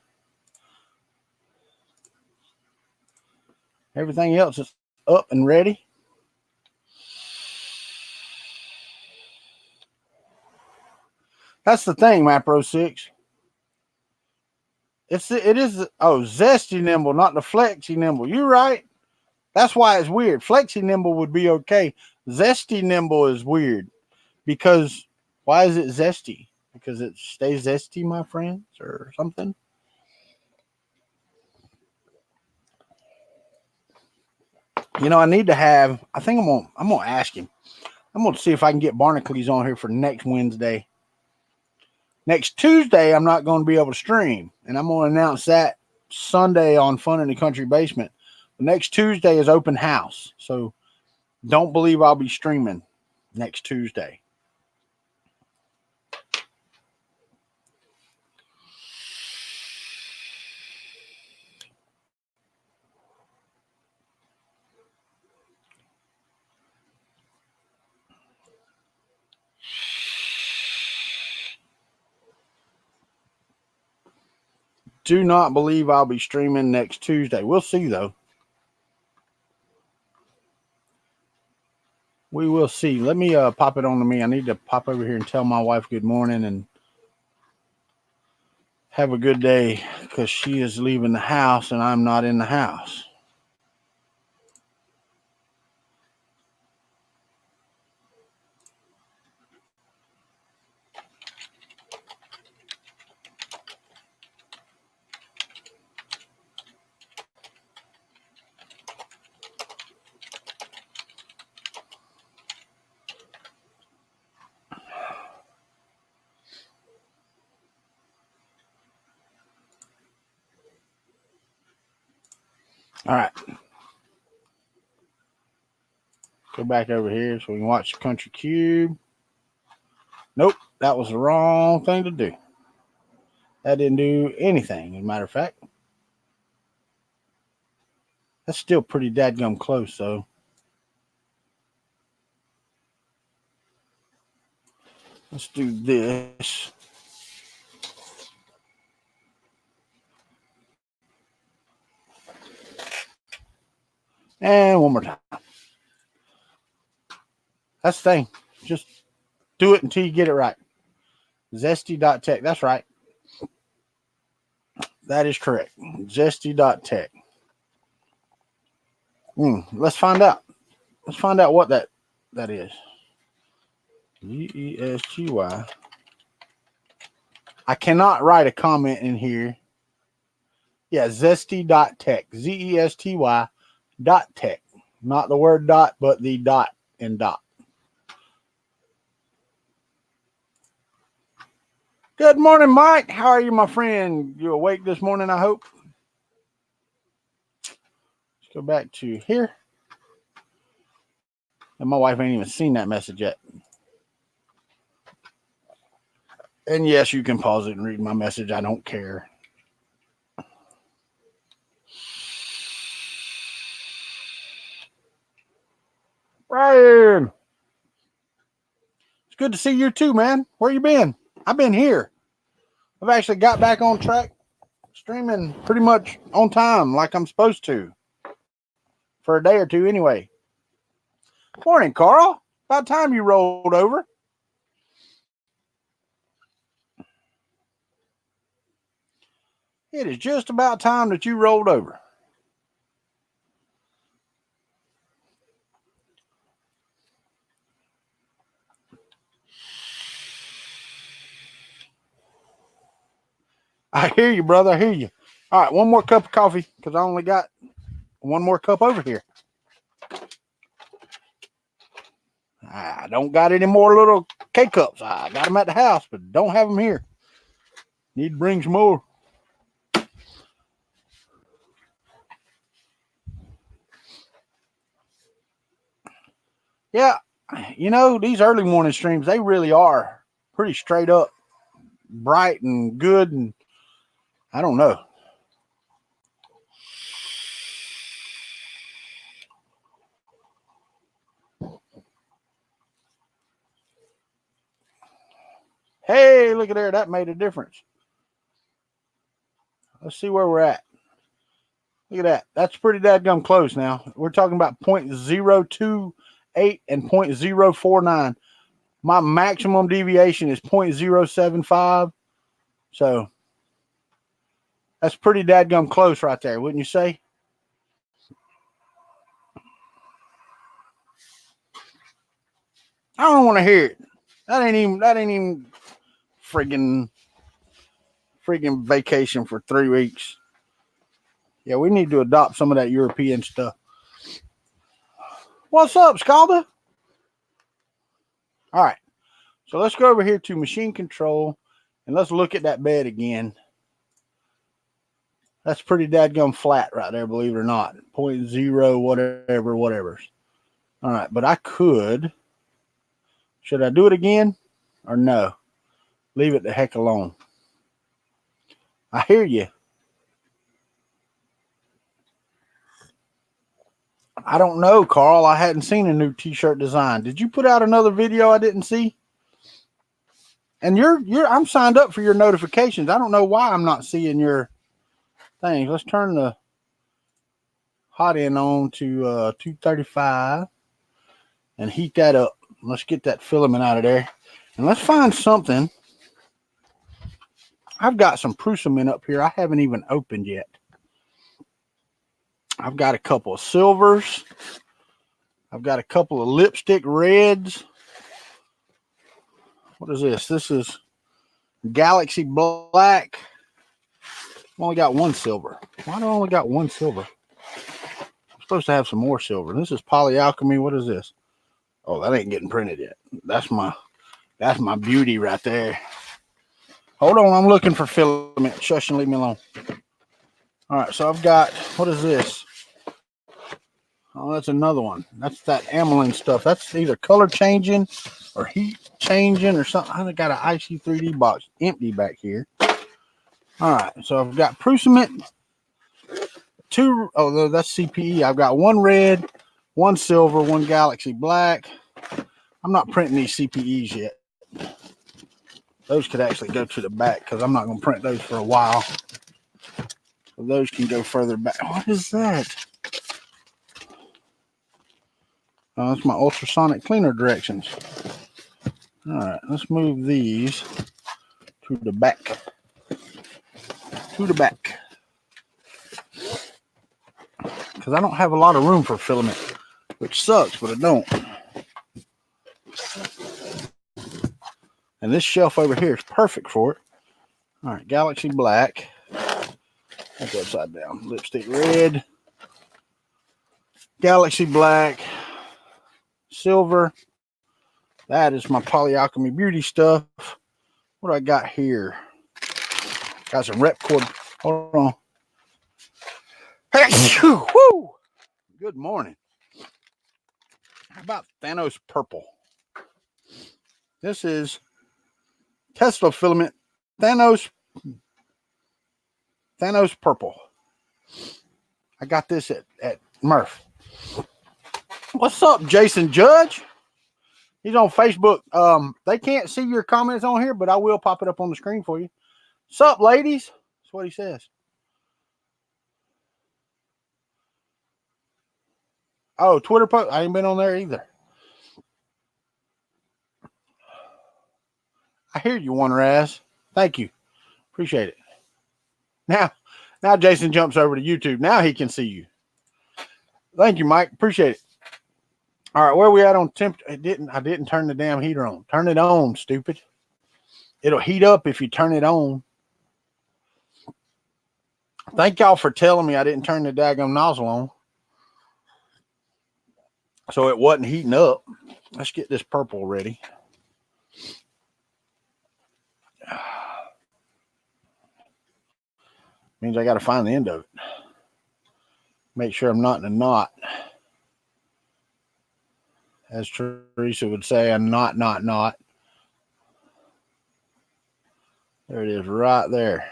Everything else is up and ready. That's the thing, Mapro 6. It is zesty nimble, not the flexy nimble. You're right. That's why it's weird. Flexi nimble would be okay. Zesty nimble is weird because why is it zesty? Because it stays zesty, my friends, or something. You know, I need to have. I think I'm gonna ask him. I'm gonna see if I can get Barnacles on here for next Wednesday. Next Tuesday, I'm not going to be able to stream, and I'm going to announce that Sunday on Fun in the Country Basement. Next Tuesday is open house, so don't believe I'll be streaming next Tuesday. Do not believe I'll be streaming next Tuesday. We'll see, though. We will see. Let me pop it on to me. I need to pop over here and tell my wife good morning and have a good day because she is leaving the house and I'm not in the house. All right. Go back over here so we can watch the Country Cube. Nope, that was the wrong thing to do. That didn't do anything, as a matter of fact. That's still pretty dadgum close, though. Let's do this. And one more time. That's the thing. Just do it until you get it right. Zesty.tech. That's right. That is correct. Zesty.tech. Let's find out. Let's find out what that is. Zesty. I cannot write a comment in here. Yeah, zesty.tech. ZESTY.tech. Not the word dot, but the dot and dot. Good morning, Mike. How are you, my friend? You awake this morning, I hope? Let's go back to here. And my wife ain't even seen that message yet. And yes, you can pause it and read my message. I don't care. Ryan, it's good to see you too, man. Where you been? I've been here. I've actually got back on track, streaming pretty much on time like I'm supposed to for a day or two anyway. Morning, Carl. About time you rolled over. It is just about time that you rolled over. I hear you, brother. I hear you. All right, one more cup of coffee because I only got one more cup over here. I don't got any more little K-cups. I got them at the house, but don't have them here. Need to bring some more. Yeah, you know, these early morning streams, they really are pretty straight up, bright and good, and I don't know. Hey, look at there. That made a difference. Let's see where we're at. Look at that. That's pretty dadgum close now. We're talking about 0.028 and 0.049. My maximum deviation is 0.075. So that's pretty dadgum close right there, wouldn't you say? I don't want to hear it. That ain't even friggin' vacation for 3 weeks. Yeah, we need to adopt some of that European stuff. What's up, Scalda? All right. So let's go over here to machine control and let's look at that bed again. That's pretty dadgum flat right there, believe it or not. 0.0 whatever. All right, but I could. Should I do it again or no? Leave it the heck alone. I hear you. I don't know, Carl. I hadn't seen a new t-shirt design. Did you put out another video I didn't see? And I'm signed up for your notifications. I don't know why I'm not seeing your things. Let's turn the hot end on to 235 and heat that up. Let's get that filament out of there. And let's find something. I've got some Prusament up here I haven't even opened yet. I've got a couple of silvers. I've got a couple of lipstick reds. What is this? This is Galaxy Black. I've only got one silver. Why do I only got one silver? I'm supposed to have some more silver. This is Polyalchemy. What is this? Oh, that ain't getting printed yet. That's my beauty right there. Hold on, I'm looking for filament. Shush and leave me alone. All right, so I've got, what is this? Oh, that's another one. That's that aniline stuff. That's either color changing or heat changing or something. I got an IC3D box empty back here. All right, so I've got Prusament. Oh, that's CPE. I've got one red, one silver, one Galaxy Black. I'm not printing these CPEs yet. Those could actually go to the back because I'm not going to print those for a while. So those can go further back. What is that? Oh, that's my ultrasonic cleaner directions. All right, let's move these to the back. To the back. Because I don't have a lot of room for filament, which sucks, but I don't. And this shelf over here is perfect for it. All right, Galaxy Black. That's upside down. Lipstick red. Galaxy Black. Silver. That is my Polyalchemy Beauty stuff. What do I got here? Got some rep cord. Hold on. Hey, woo! Good morning. How about Thanos Purple? This is Tesla filament. Thanos Purple. I got this at Murph. What's up, Jason Judge? He's on Facebook. They can't see your comments on here, but I will pop it up on the screen for you. What's up, ladies? That's what he says. Oh, Twitter post. I ain't been on there either. I hear you, One Raz. Thank you. Appreciate it. Now Jason jumps over to YouTube. Now he can see you. Thank you, Mike. Appreciate it. All right, where we at on temp? I didn't turn the damn heater on. Turn it on, stupid. It'll heat up if you turn it on. Thank y'all for telling me I didn't turn the daggum nozzle on, so it wasn't heating up. Let's get this purple ready. Means I got to find the end of it. Make sure I'm not in a knot. As Teresa would say, a knot. There it is, right there.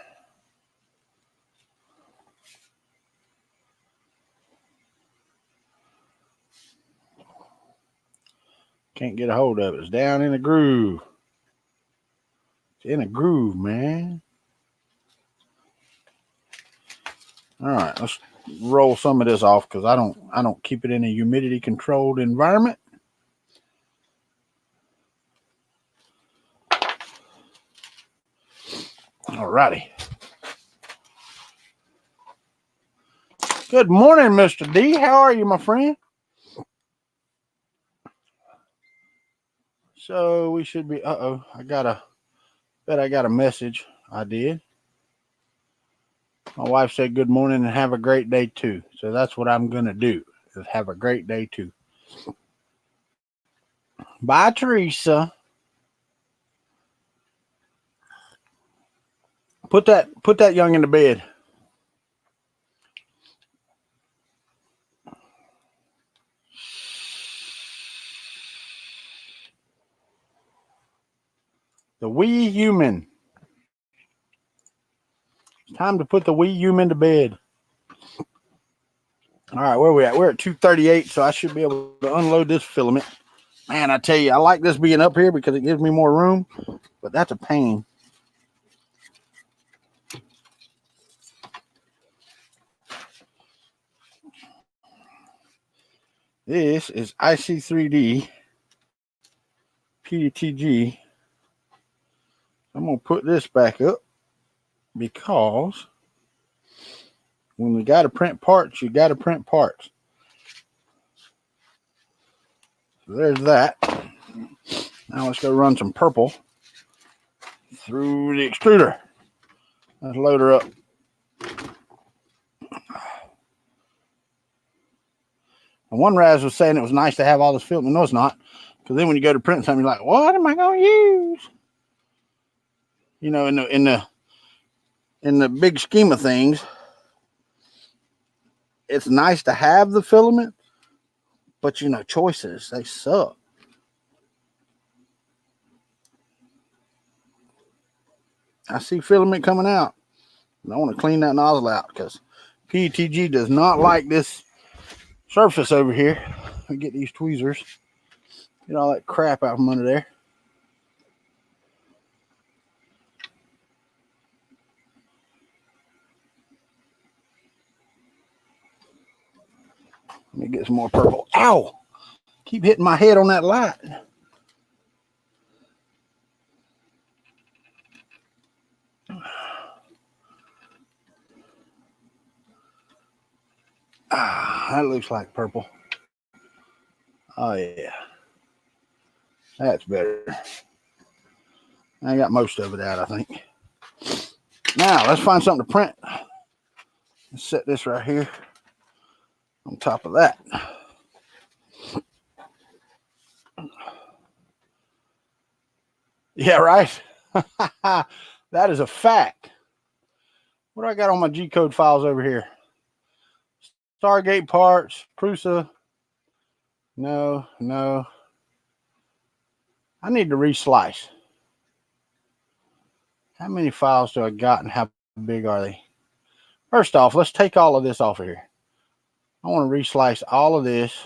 Can't get a hold of it. It's down in a groove. It's in a groove, man. All right, let's roll some of this off because I don't keep it in a humidity controlled environment. All righty. Good morning, Mr. D. How are you, my friend? So we should be. I got a message. I did. My wife said good morning and have a great day too. So that's what I'm gonna do. Is have a great day too. Bye, Teresa. Put that young in the bed. The wee human. It's time to put the wee human to bed. All right, where are we at? We're at 238, so I should be able to unload this filament. Man, I tell you, I like this being up here because it gives me more room, but that's a pain. This is IC3D PDTG. I'm going to put this back up because when we got to print parts, you got to print parts. So there's that. Now let's go run some purple through the extruder. Let's load her up. And one Raz was saying it was nice to have all this filament. No, it's not. Because then when you go to print something, you're like, what am I going to use? You know, in the big scheme of things, it's nice to have the filament, but you know, choices, they suck. I see filament coming out. And I want to clean that nozzle out because PETG does not like this surface over here. I get these tweezers, get all that crap out from under there. Let me get some more purple. Ow! Keep hitting my head on that light. That looks like purple. Oh, yeah. That's better. I got most of it out, I think. Now, let's find something to print. Let's set this right here on top of that. Yeah, right? That is a fact. What do I got on my G-code files over here? Stargate parts, Prusa. No. I need to reslice. How many files do I got and how big are they? First off, let's take all of this off of here. I want to reslice all of this.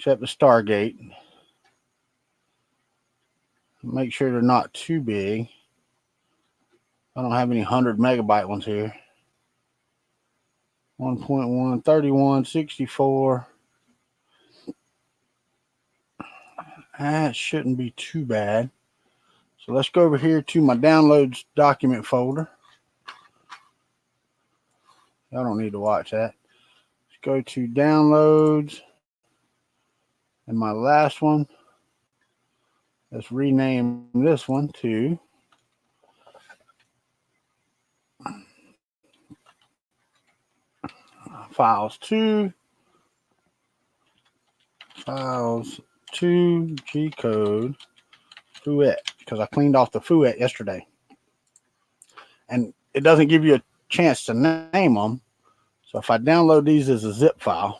except the Stargate. Make sure they're not too big. I don't have any 100 megabyte ones here. 1.1, 31, 64. That shouldn't be too bad. So let's go over here to my downloads document folder. I don't need to watch that. Let's go to downloads. And my last one, let's rename this one to Files 2. Files 2 G code Fouet, because I cleaned off the Fouet yesterday. And it doesn't give you a chance to name them. So if I download these as a zip file,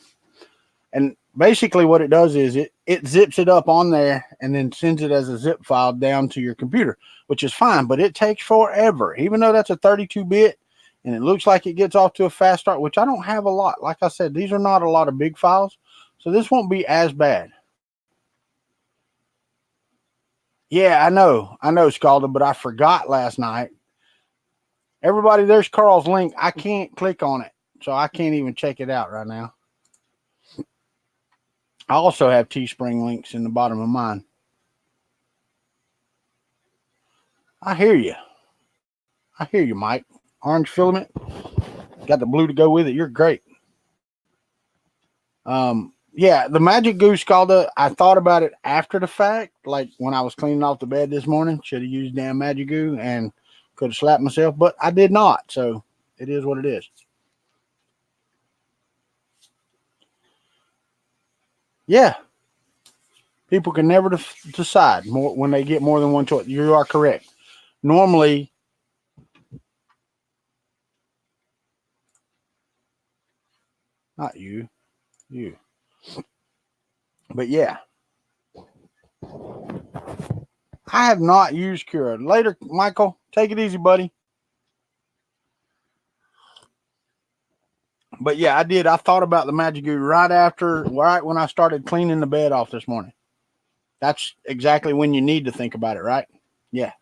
and basically what it does is it zips it up on there and then sends it as a zip file down to your computer, which is fine, but it takes forever. Even though that's a 32-bit and it looks like it gets off to a fast start, which I don't have a lot. Like I said, these are not a lot of big files, so this won't be as bad. Yeah, I know, Scalda, but I forgot last night. Everybody, there's Carl's link. I can't click on it, so I can't even check it out right now. I also have Teespring links in the bottom of mine. I hear you. Mike. Orange filament. Got the blue to go with it. You're great. Yeah, the Magic Goo, Scalda, I thought about it after the fact, like when I was cleaning off the bed this morning. Should have used damn Magic Goo and could have slapped myself, but I did not. So it is what it is. Yeah. People can never decide more when they get more than one choice. You are correct. Normally, not you. But yeah. I have not used Cura. Later, Michael, take it easy, buddy. But yeah, I did. I thought about the Magic Goo right when I started cleaning the bed off this morning. That's exactly when you need to think about it, right? Yeah.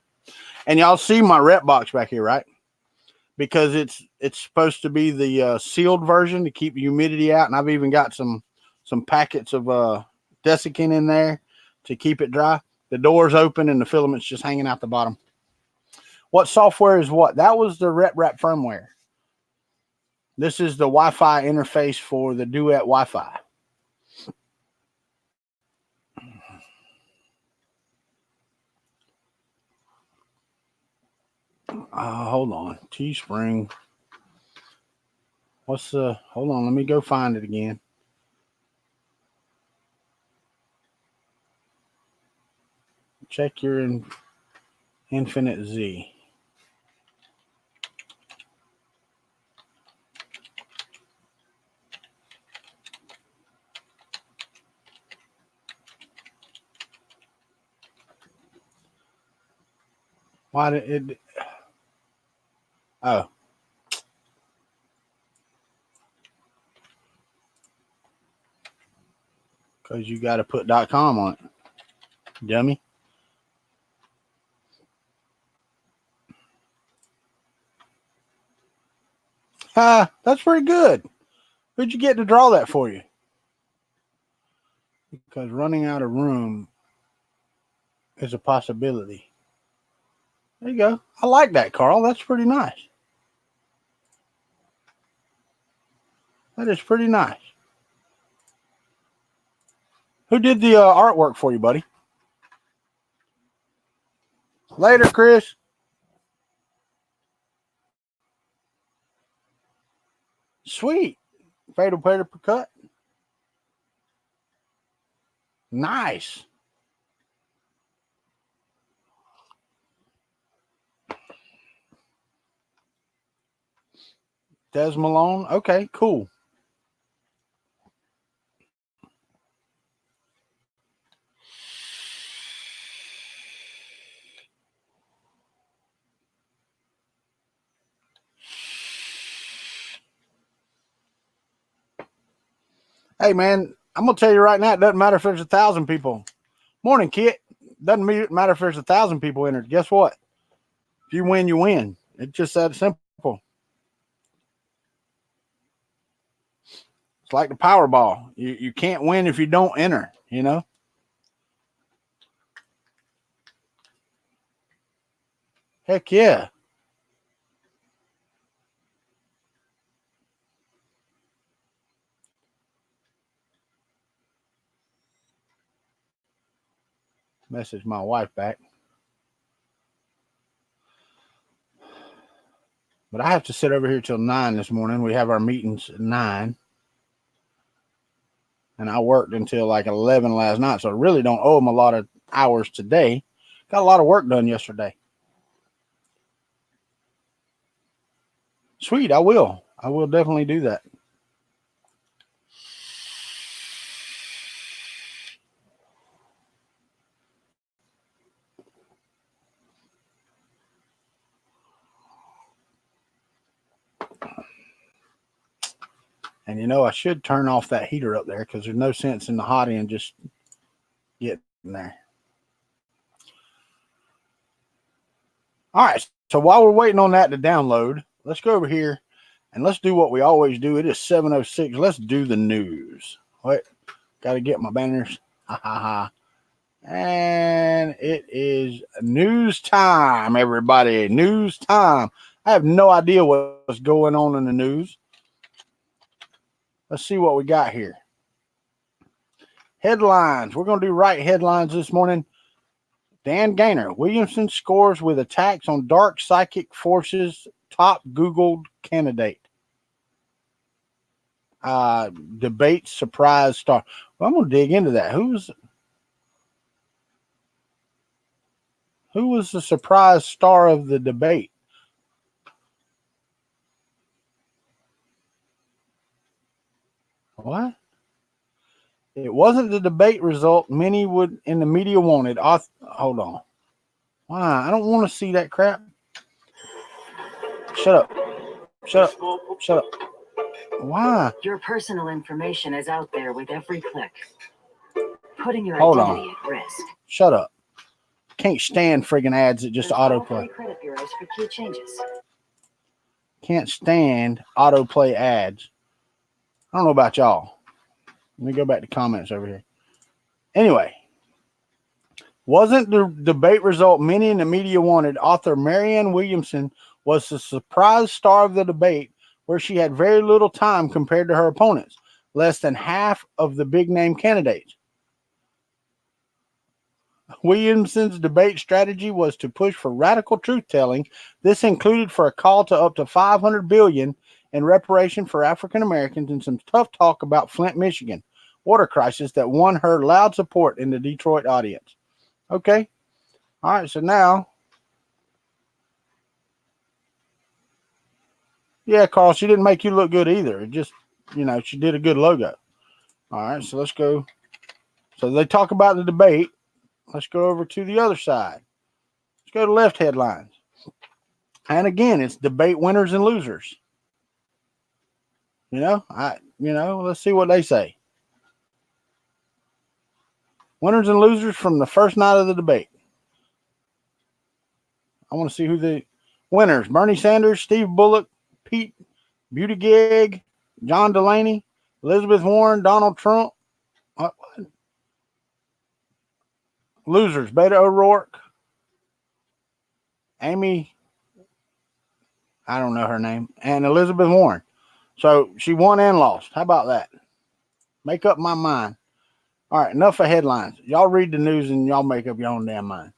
And y'all see my rep box back here, right? Because it's supposed to be the sealed version to keep humidity out, and I've even got some packets of desiccant in there to keep it dry. The door's open and the filament's just hanging out the bottom. What software is what? That was the RepRap firmware. This is the Wi-Fi interface for the Duet Wi-Fi. Hold on. Teespring. What's the... Hold on. Let me go find it again. Check your Infinite Z. Why did it... Oh. Because you got to put .com on it, dummy. That's pretty good. Who'd you get to draw that for you? Because running out of room is a possibility. There you go. I like that, Carl. That's pretty nice. That is pretty nice. Who did the artwork for you, buddy? Later, Chris. Sweet. Fatal paper cut. Nice. Des Malone. Okay, cool. Hey, man, I'm going to tell you right now, it doesn't matter if there's 1,000 people. Morning, Kit. Doesn't matter if there's 1,000 people entered. Guess what? If you win, you win. It's just that simple. It's like the Powerball. You can't win if you don't enter, you know? Heck yeah. Message my wife back. But I have to sit over here till 9 this morning. We have our meetings at 9. And I worked until like 11 last night. So I really don't owe them a lot of hours today. Got a lot of work done yesterday. Sweet, I will. I will definitely do that. And you know, I should turn off that heater up there because there's no sense in the hot end just getting there. All right. So while we're waiting on that to download, let's go over here and let's do what we always do. It is 7:06. Let's do the news. Wait, got to get my banners. Ha ha ha. And it is news time, everybody. News time. I have no idea what's going on in the news. Let's see what we got here. Headlines. We're going to do right headlines this morning. Dan Gaynor. Williamson scores with attacks on dark psychic forces. Top Googled candidate. Debate surprise star. Well, I'm going to dig into that. Who was the surprise star of the debate? What? It wasn't the debate result many would in the media wanted. Hold on. Why? I don't want to see that crap. Shut up. Shut up. Shut up. Why? Your personal information is out there with every click, putting your Hold identity on. at risk. Shut up. Can't stand friggin' ads that just autoplay. Credit bureaus for key changes. Can't stand autoplay ads. I don't know about y'all. Let me go back to comments over here. Anyway, wasn't the debate result many in the media wanted? Author Marianne Williamson was the surprise star of the debate, where she had very little time compared to her opponents, less than half of the big name candidates. Williamson's debate strategy was to push for radical truth-telling. This included for a call to up to $500 billion in reparation for African Americans and some tough talk about Flint, Michigan water crisis that won her loud support in the Detroit audience. Okay. All right. So now, yeah, Carl, she didn't make you look good either. It just, you know, she did a good logo. All right. So let's go. So they talk about the debate. Let's go over to the other side. Let's go to left headlines. And again, it's debate winners and losers. Let's see what they say. Winners and losers from the first night of the debate. I want to see who the winners. Bernie Sanders, Steve Bullock, Pete Buttigieg, John Delaney, Elizabeth Warren, Donald Trump. What? Losers, Beto O'Rourke, Amy, I don't know her name, and Elizabeth Warren. So she won and lost. How about that? Make up my mind. All right, enough of headlines. Y'all read the news and y'all make up your own damn mind.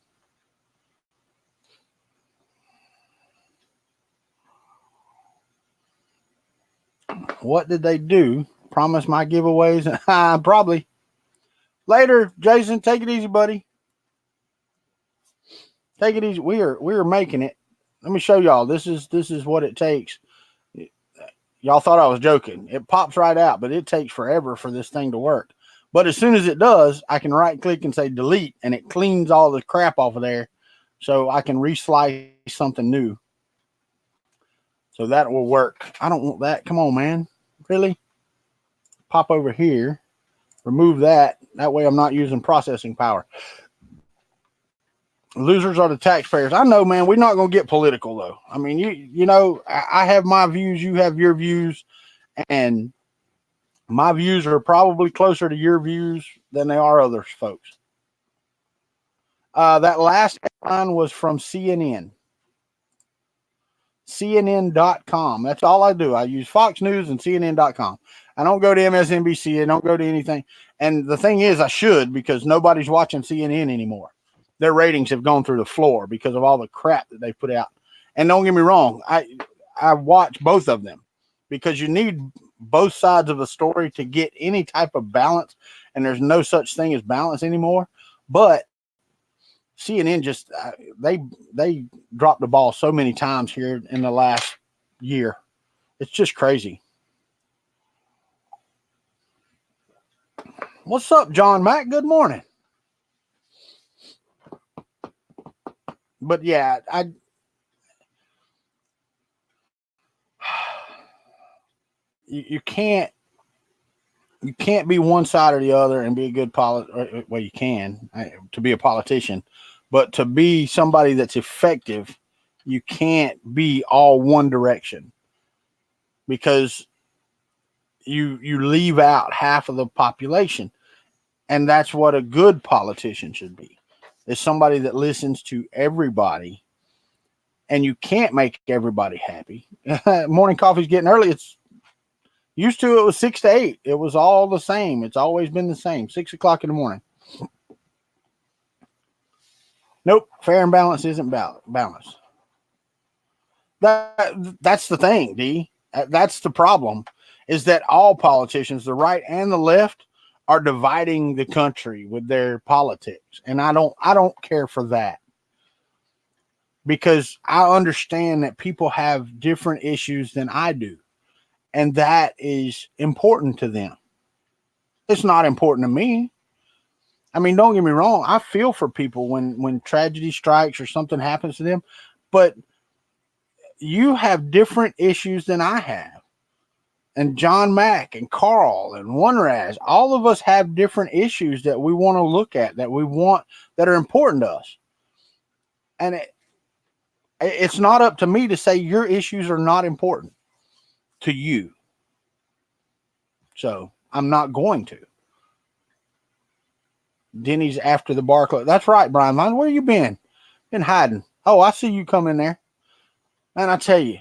What did they do? Promise my giveaways? Probably. Later, Jason. Take it easy, buddy. Take it easy. We are making it. Let me show y'all. This is what it takes. Y'all thought I was joking. It pops right out, but it takes forever for this thing to work. But as soon as it does, I can right click and say delete, and it cleans all the crap off of there, so I can reslice something new. So that will work. I don't want that. Come on, man. Really? Pop over here. remove that. That way I'm not using processing power. Losers are the taxpayers. I know, man, we're not going to get political, though. I mean, you know, I have my views, you have your views, and my views are probably closer to your views than they are others, folks. That last headline was from CNN. CNN.com. That's all I do. I use Fox News and CNN.com. I don't go to MSNBC. I don't go to anything. And the thing is, I should, because nobody's watching CNN anymore. Their ratings have gone through the floor because of all the crap that they put out. And don't get me wrong, I watch both of them because you need both sides of a story to get any type of balance. And there's no such thing as balance anymore. But CNN just they dropped the ball so many times here in the last year. It's just crazy. What's up, John Mack? Good morning. But yeah, you can't be one side or the other and be a good well, you can to be a politician, but to be somebody that's effective, you can't be all one direction, because you leave out half of the population, and that's what a good politician should be. Is somebody that listens to everybody, and you can't make everybody happy. Morning coffee's getting early. It's used to, it was 6 to 8. It was all the same. It's always been the same. 6 o'clock in the morning. Nope. Fair and balance isn't balanced. That's the thing, D. That's the problem, is that all politicians, the right and the left, are dividing the country with their politics. And I don't care for that, because I understand that people have different issues than I do. And that is important to them. It's not important to me. I mean, don't get me wrong. I feel for people when tragedy strikes or something happens to them, but you have different issues than I have. And John Mack and Carl and OneRaz, all of us have different issues that we want to look at, that are important to us. And it's not up to me to say your issues are not important to you. So I'm not going to. Denny's after the bar closed. That's right, Brian. Where you been? Been hiding. Oh, I see you come in there. And I tell you,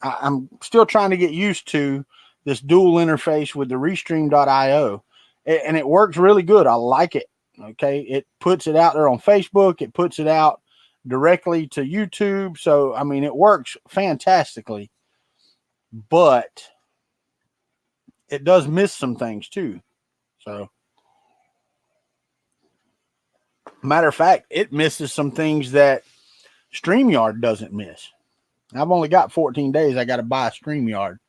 I'm still trying to get used to this dual interface with the Restream.io, and it works really good. I like it. Okay. It puts it out there on Facebook. It puts it out directly to YouTube. So, I mean, it works fantastically, but it does miss some things too. So, matter of fact, it misses some things that StreamYard doesn't miss. I've only got 14 days. I got to buy a StreamYard.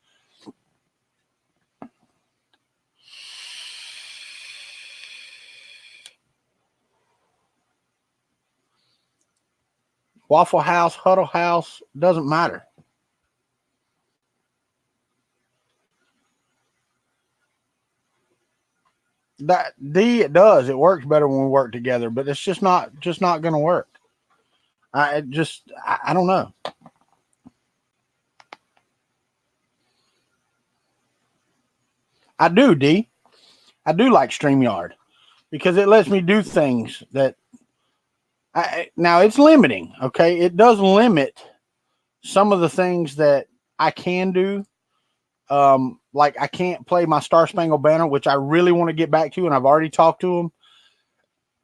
Waffle House, Huddle House, doesn't matter. It does. It works better when we work together, but it's just not going to work. I don't know. I do, D. I do like StreamYard because it lets me do things that now it's limiting. Okay. It does limit some of the things that I can do. Like I can't play my Star Spangled Banner, which I really want to get back to, and I've already talked to them.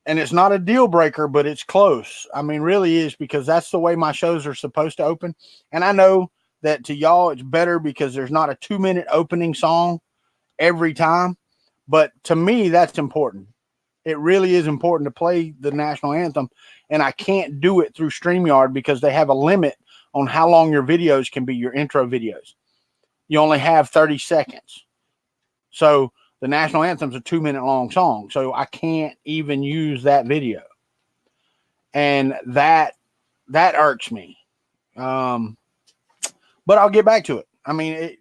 And it's not a deal breaker, but it's close. I mean, really is, because that's the way my shows are supposed to open. And I know that to y'all, it's better because there's not a 2-minute opening song every time. But to me, that's important. It really is important to play the national anthem. And I can't do it through StreamYard because they have a limit on how long your videos can be, your intro videos. You only have 30 seconds. So the national anthem's a 2-minute long song. So I can't even use that video. And that irks me. But I'll get back to it. I mean,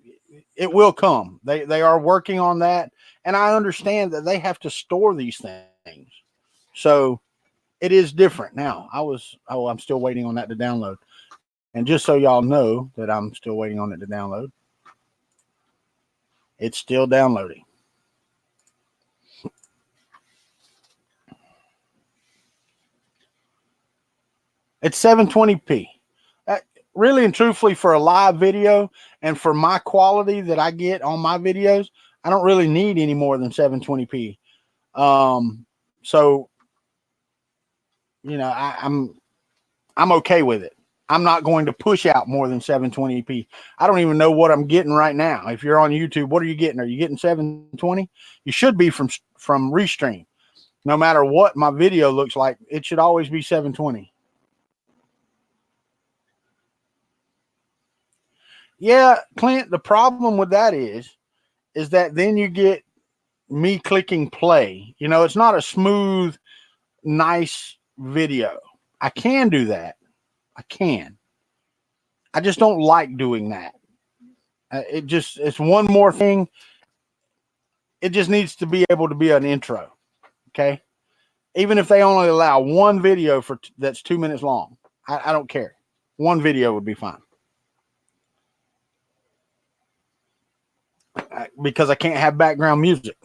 it will come. They are working on that, and I understand that they have to store these things. So it is different now. I'm still waiting on that to download. And just so y'all know that I'm still waiting on it to download, it's still downloading. It's 720p. Really and truthfully, for a live video and for my quality that I get on my videos, I don't really need any more than 720p. So, you know, I'm okay with it. I'm not going to push out more than 720p. I don't even know what I'm getting right now. If you're on YouTube, what are you getting? Are you getting 720? You should be from Restream. No matter what my video looks like, it should always be 720. Yeah, Clint, the problem with that is that then you get me clicking play. You know, it's not a smooth, nice video. I can do that. I can. I just don't like doing that. It's one more thing. It just needs to be able to be an intro. Okay. Even if they only allow one video that's 2 minutes long, I don't care. One video would be fine. Because I can't have background music.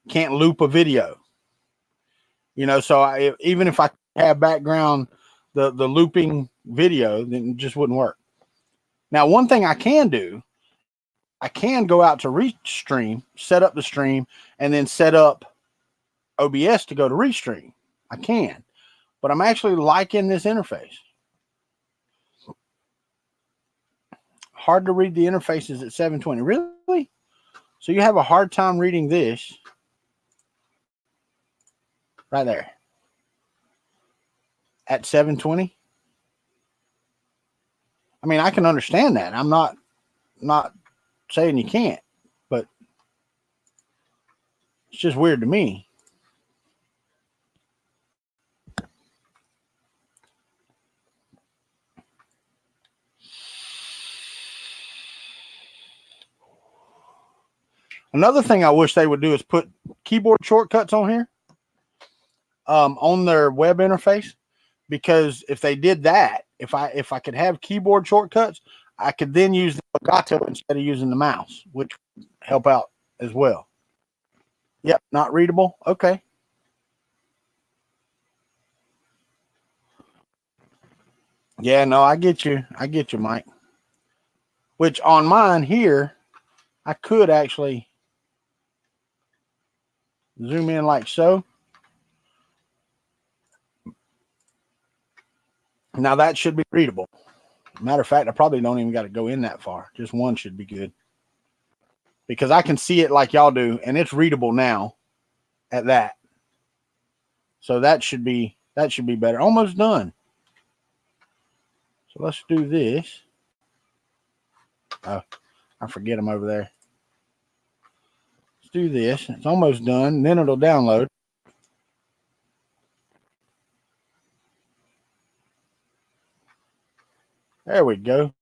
Can't loop a video. You know, so even if I have background, the looping video, then it just wouldn't work. Now, one thing I can do, I can go out to Restream, set up the stream, and then set up OBS to go to Restream. I can, but I'm actually liking this interface. Hard to read the interfaces at 720. Really? So you have a hard time reading this right there at 720? I mean, I can understand that. I'm not saying you can't, but it's just weird to me. Another thing I wish they would do is put keyboard shortcuts on here, on their web interface, because if they did that, if I could have keyboard shortcuts, I could then use the Elgato instead of using the mouse, which would help out as well. Yep, not readable. Okay. Yeah, no, I get you. I get you, Mike. Which on mine here, I could actually zoom in like so. Now that should be readable. Matter of fact, I probably don't even got to go in that far. Just one should be good. Because I can see it like y'all do, and it's readable now at that. So that should be better. Almost done. So let's do this. Oh, I forget them over there. Let's do this. It's almost done. Then it'll download. There we go.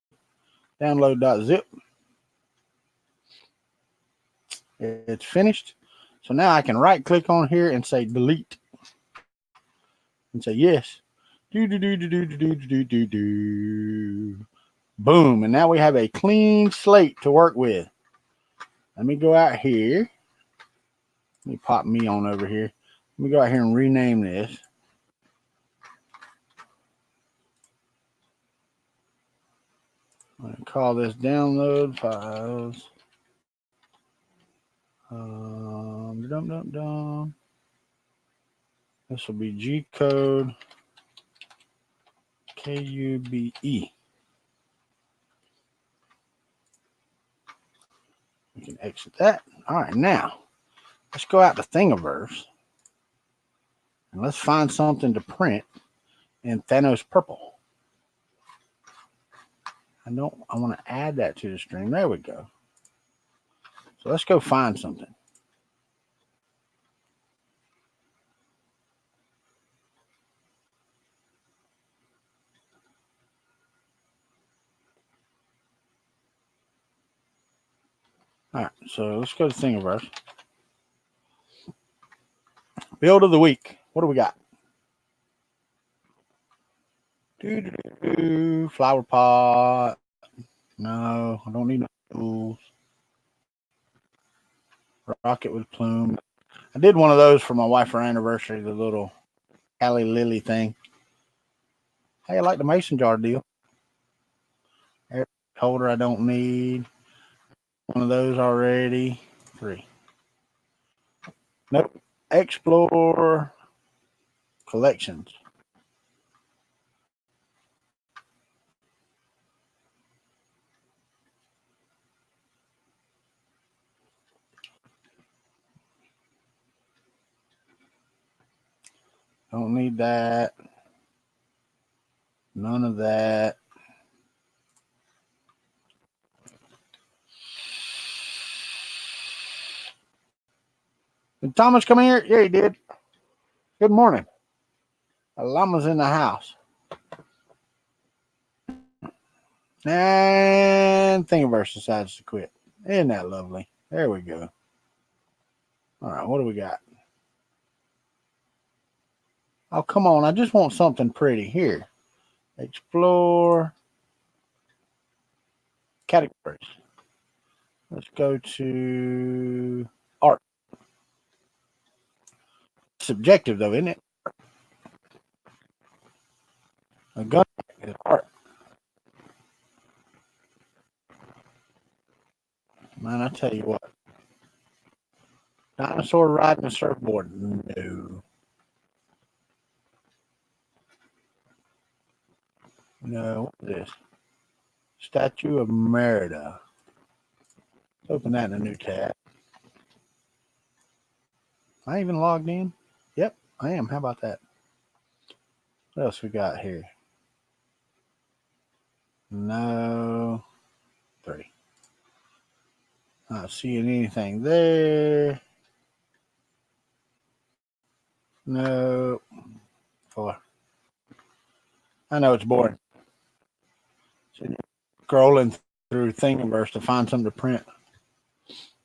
Download.zip. It's finished. So now I can right click on here and say delete. And say yes. Do. Boom. And now we have a clean slate to work with. Let me go out here. Let me pop me on over here. Let me go out here and rename this. I'm going to call this download files. This will be G code KUBE. We can exit that. All right, now let's go out to Thingiverse and let's find something to print in Thanos purple. I want to add that to the stream. There we go. So let's go find something. So let's go to Thingiverse. Build of the week. What do we got? Flower pot. No, I don't need no tools. Rocket with plume. I did one of those for my wife for anniversary, the little Cali Lily thing. Hey, I like the mason jar deal. Air holder I don't need. One of those already. 3. Nope. Explore collections. Don't need that. None of that. Did Thomas come here? Yeah, he did. Good morning. A llama's in the house. And Thingiverse decides to quit. Isn't that lovely? There we go. All right, what do we got? Oh, come on. I just want something pretty. Here. Explore. Categories. Let's go to art. Subjective, though, isn't it? A gun is art. Man, I tell you what. Dinosaur riding a surfboard. No. No, what is this? Statue of Merida. Let's open that in a new tab. Am I even logged in? Yep, I am. How about that? What else we got here? No. 3. Not seeing anything there. No. 4. I know it's boring. Scrolling through Thingiverse to find something to print.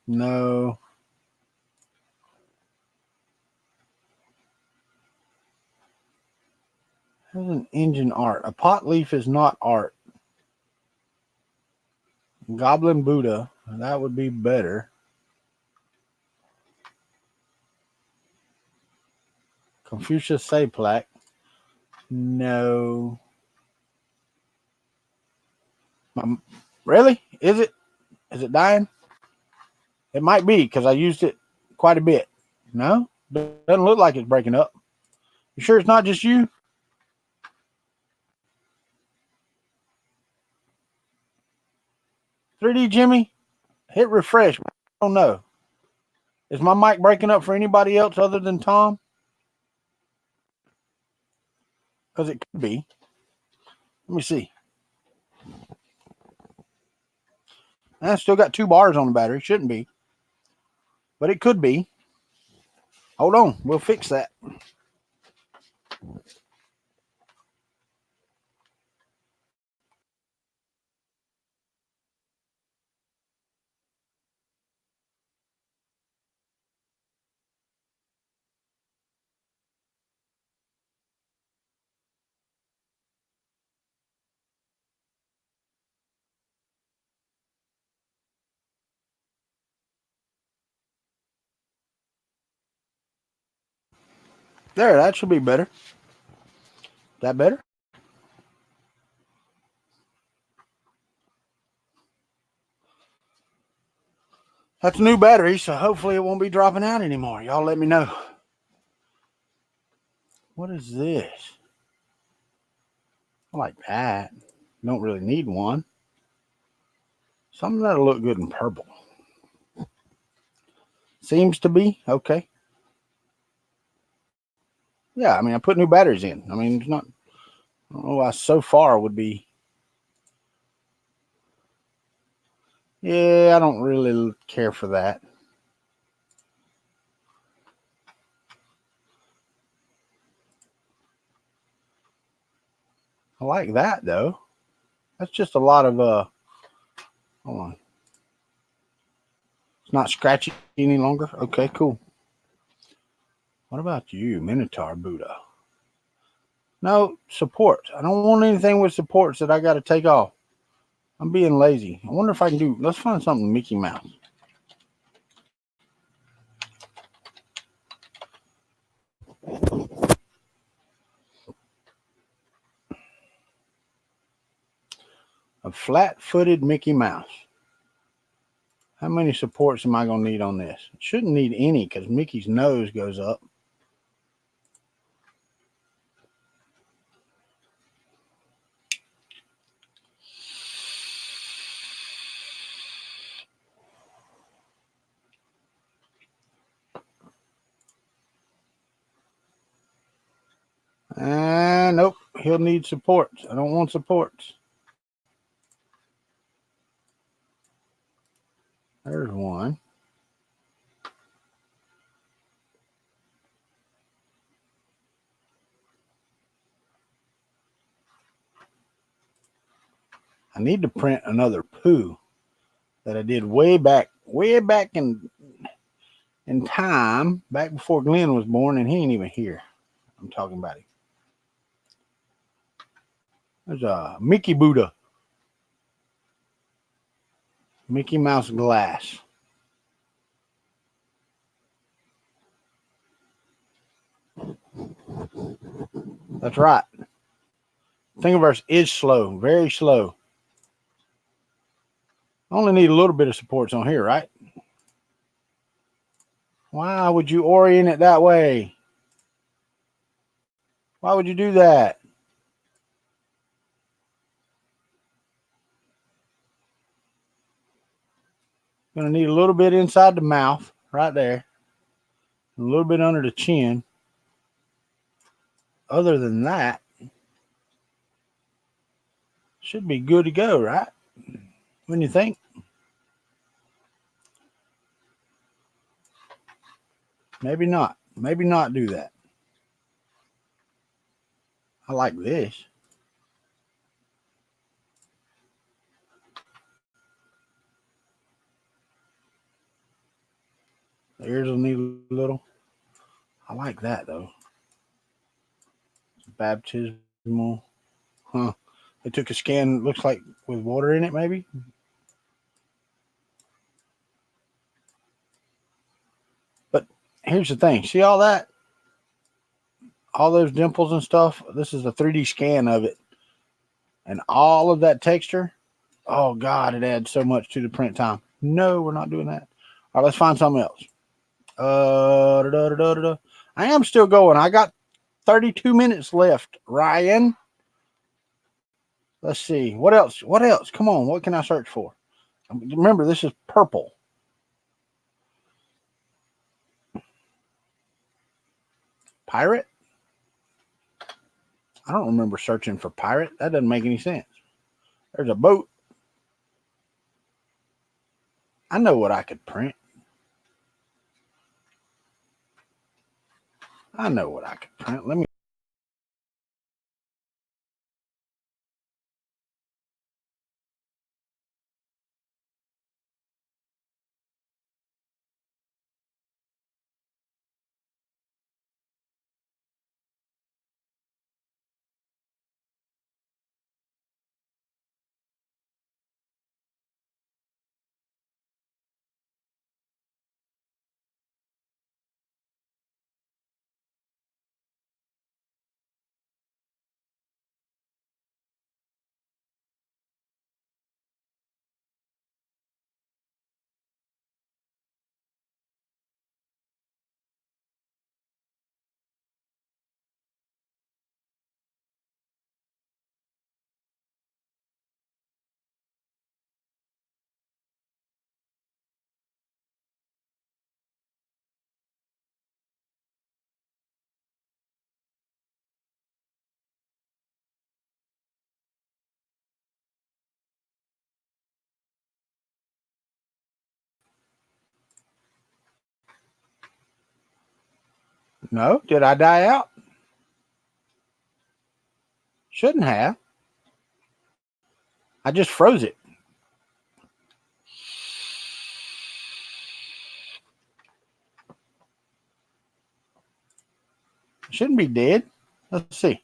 No. There's an engine art. A pot leaf is not art. Goblin Buddha. That would be better. Confucius Say plaque. No. Really? Is it? Is it dying? It might be because I used it quite a bit. No? Doesn't look like it's breaking up. You sure it's not just you? $3D Jimmy? Hit refresh. I don't know. Is my mic breaking up for anybody else other than Tom? Because it could be. Let me see. I still got 2 bars on the battery. Shouldn't be. But it could be. Hold on. We'll fix that. There, that should be better. That better? That's a new battery, so hopefully it won't be dropping out anymore. Y'all let me know. What is this? I like that. Don't really need one. Something that'll look good in purple. Seems to be. Okay. Yeah, I mean, I put new batteries in. I mean, it's not, I don't know why so far would be. Yeah, I don't really care for that. I like that, though. That's just a lot of, hold on. It's not scratchy any longer. Okay, cool. What about you, Minotaur Buddha? No, supports. I don't want anything with supports that I got to take off. I'm being lazy. I wonder if I can do, let's find something Mickey Mouse. A flat-footed Mickey Mouse. How many supports am I going to need on this? Shouldn't need any because Mickey's nose goes up. Nope. He'll need supports. I don't want supports. There's one. I need to print another poo that I did way back in time, back before Glenn was born, and he ain't even here. I'm talking about him. There's a Mickey Buddha. Mickey Mouse glass. That's right. Thingiverse is slow, very slow. I only need a little bit of supports on here, right? Why would you orient it that way? Why would you do that? Gonna need a little bit inside the mouth, right there. A little bit under the chin. Other than that, should be good to go, right? When you think? Maybe not. Maybe not do that. I like this. The ears will need a little. I like that though. Baptismal. Huh. They took a scan, looks like with water in it, maybe. But here's the thing. See all that? All those dimples and stuff? This is a 3D scan of it. And all of that texture. Oh, God, it adds so much to the print time. No, we're not doing that. All right, let's find something else. I am still going. I got 32 minutes left, Ryan. Let's see. What else? What else? Come on. What can I search for? Remember, this is purple. Pirate? I don't remember searching for pirate. That doesn't make any sense. There's a boat. I know what I could print. I know what I could print. Let me. No, did I die out? Shouldn't have. I just froze it. Shouldn't be dead. Let's see.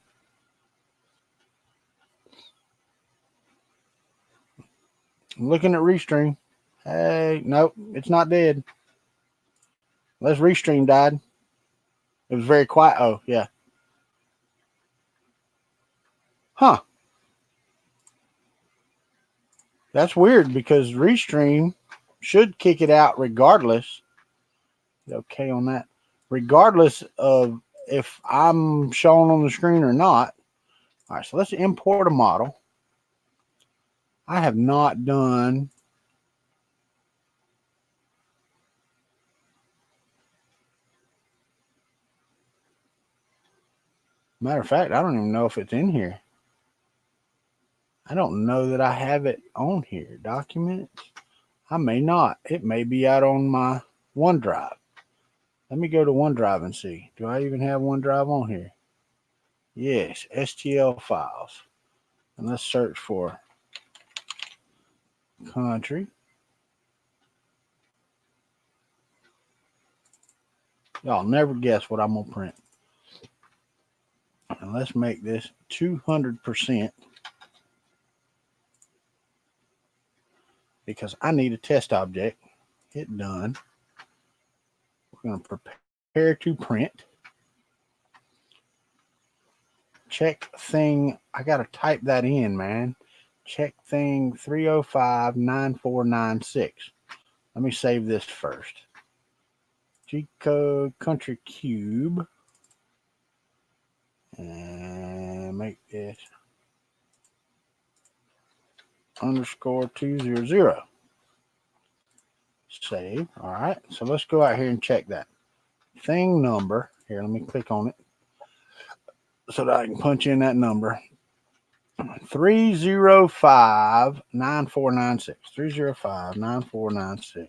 I'm looking at Restream. Hey, nope, it's not dead. Unless Restream died. It was very quiet. Oh, yeah. Huh. That's weird because Restream should kick it out regardless. Okay on that. Regardless of if I'm shown on the screen or not. All right, so let's import a model. I have not done. Matter of fact, I don't even know if it's in here. I don't know that I have it on here. Documents. I may not. It may be out on my OneDrive. Let me go to OneDrive and see. Do I even have OneDrive on here? Yes, STL files. And let's search for Kuntry. Y'all never guess what I'm going to print. And let's make this 200% because I need a test object. Hit done. We're going to prepare to print. Check thing. I got to type that in, man. Check thing 3059496. Let me save this first. G code Kuntry Cube. And make this _200. Save. All right. So let's go out here and check that. Thing number. Here, let me click on it so that I can punch in that number. 3059496. 3059496.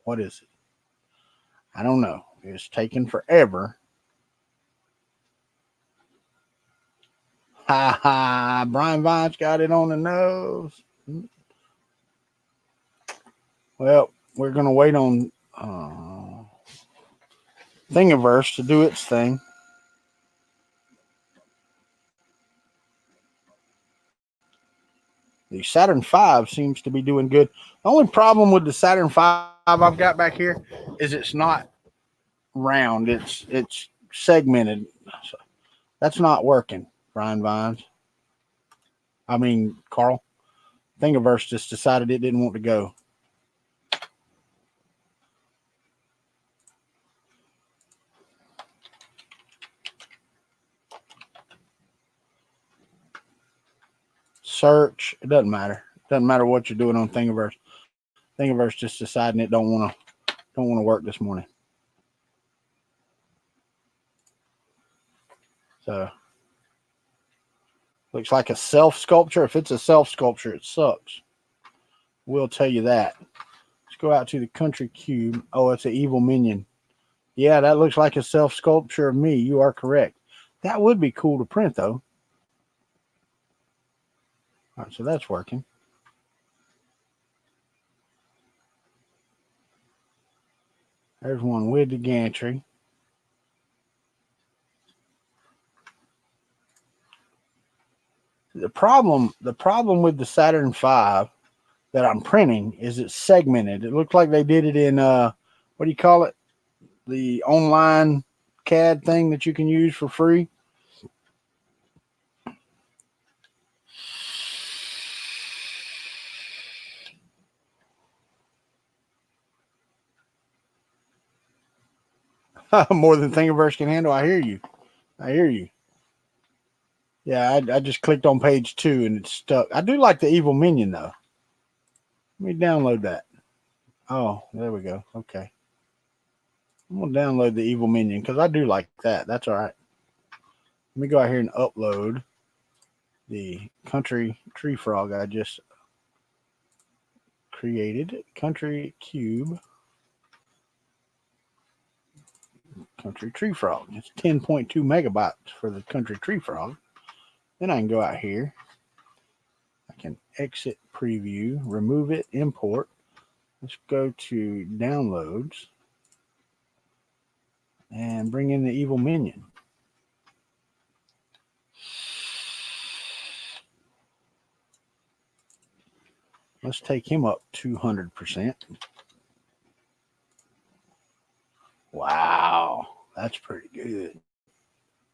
What is it? I don't know. It's taking forever. Ha ha. Brian Vines got it on the nose. Well, we're going to wait on Thingiverse to do its thing. The Saturn V seems to be doing good. The only problem with the Saturn V I've got back here is it's not round. It's segmented. So that's not working, Brian Vines. I mean, Carl. Thingiverse just decided it didn't want to go. Search. It doesn't matter. It doesn't matter what you're doing on Thingiverse. Thingiverse just deciding it don't want to work this morning. So looks like a self sculpture. If it's a self sculpture, it sucks. We'll tell you that. Let's go out to the Kuntry Cube. Oh, it's an evil minion. Yeah, that looks like a self sculpture of me. You are correct. That would be cool to print though. All right, so that's working. There's one with the gantry. The problem with the Saturn V that I'm printing is it's segmented. It looks like they did it in what do you call it? The online CAD thing that you can use for free. More than Thingiverse can handle. I hear you. Yeah, I just clicked on page 2 and it's stuck. I do like the evil minion though. Let me download that. Oh, there we go. Okay. I'm going to download the evil minion because I do like that. That's all right. Let me go out here and upload the Kuntry Tree Frog I just created. Kuntry Cube. Kuntry Tree Frog. It's 10.2 megabytes for the Kuntry Tree Frog. Then I can go out here. I can exit preview, remove it, import. Let's go to downloads. and bring in the evil minion. Let's take him up 200%. Wow, that's pretty good.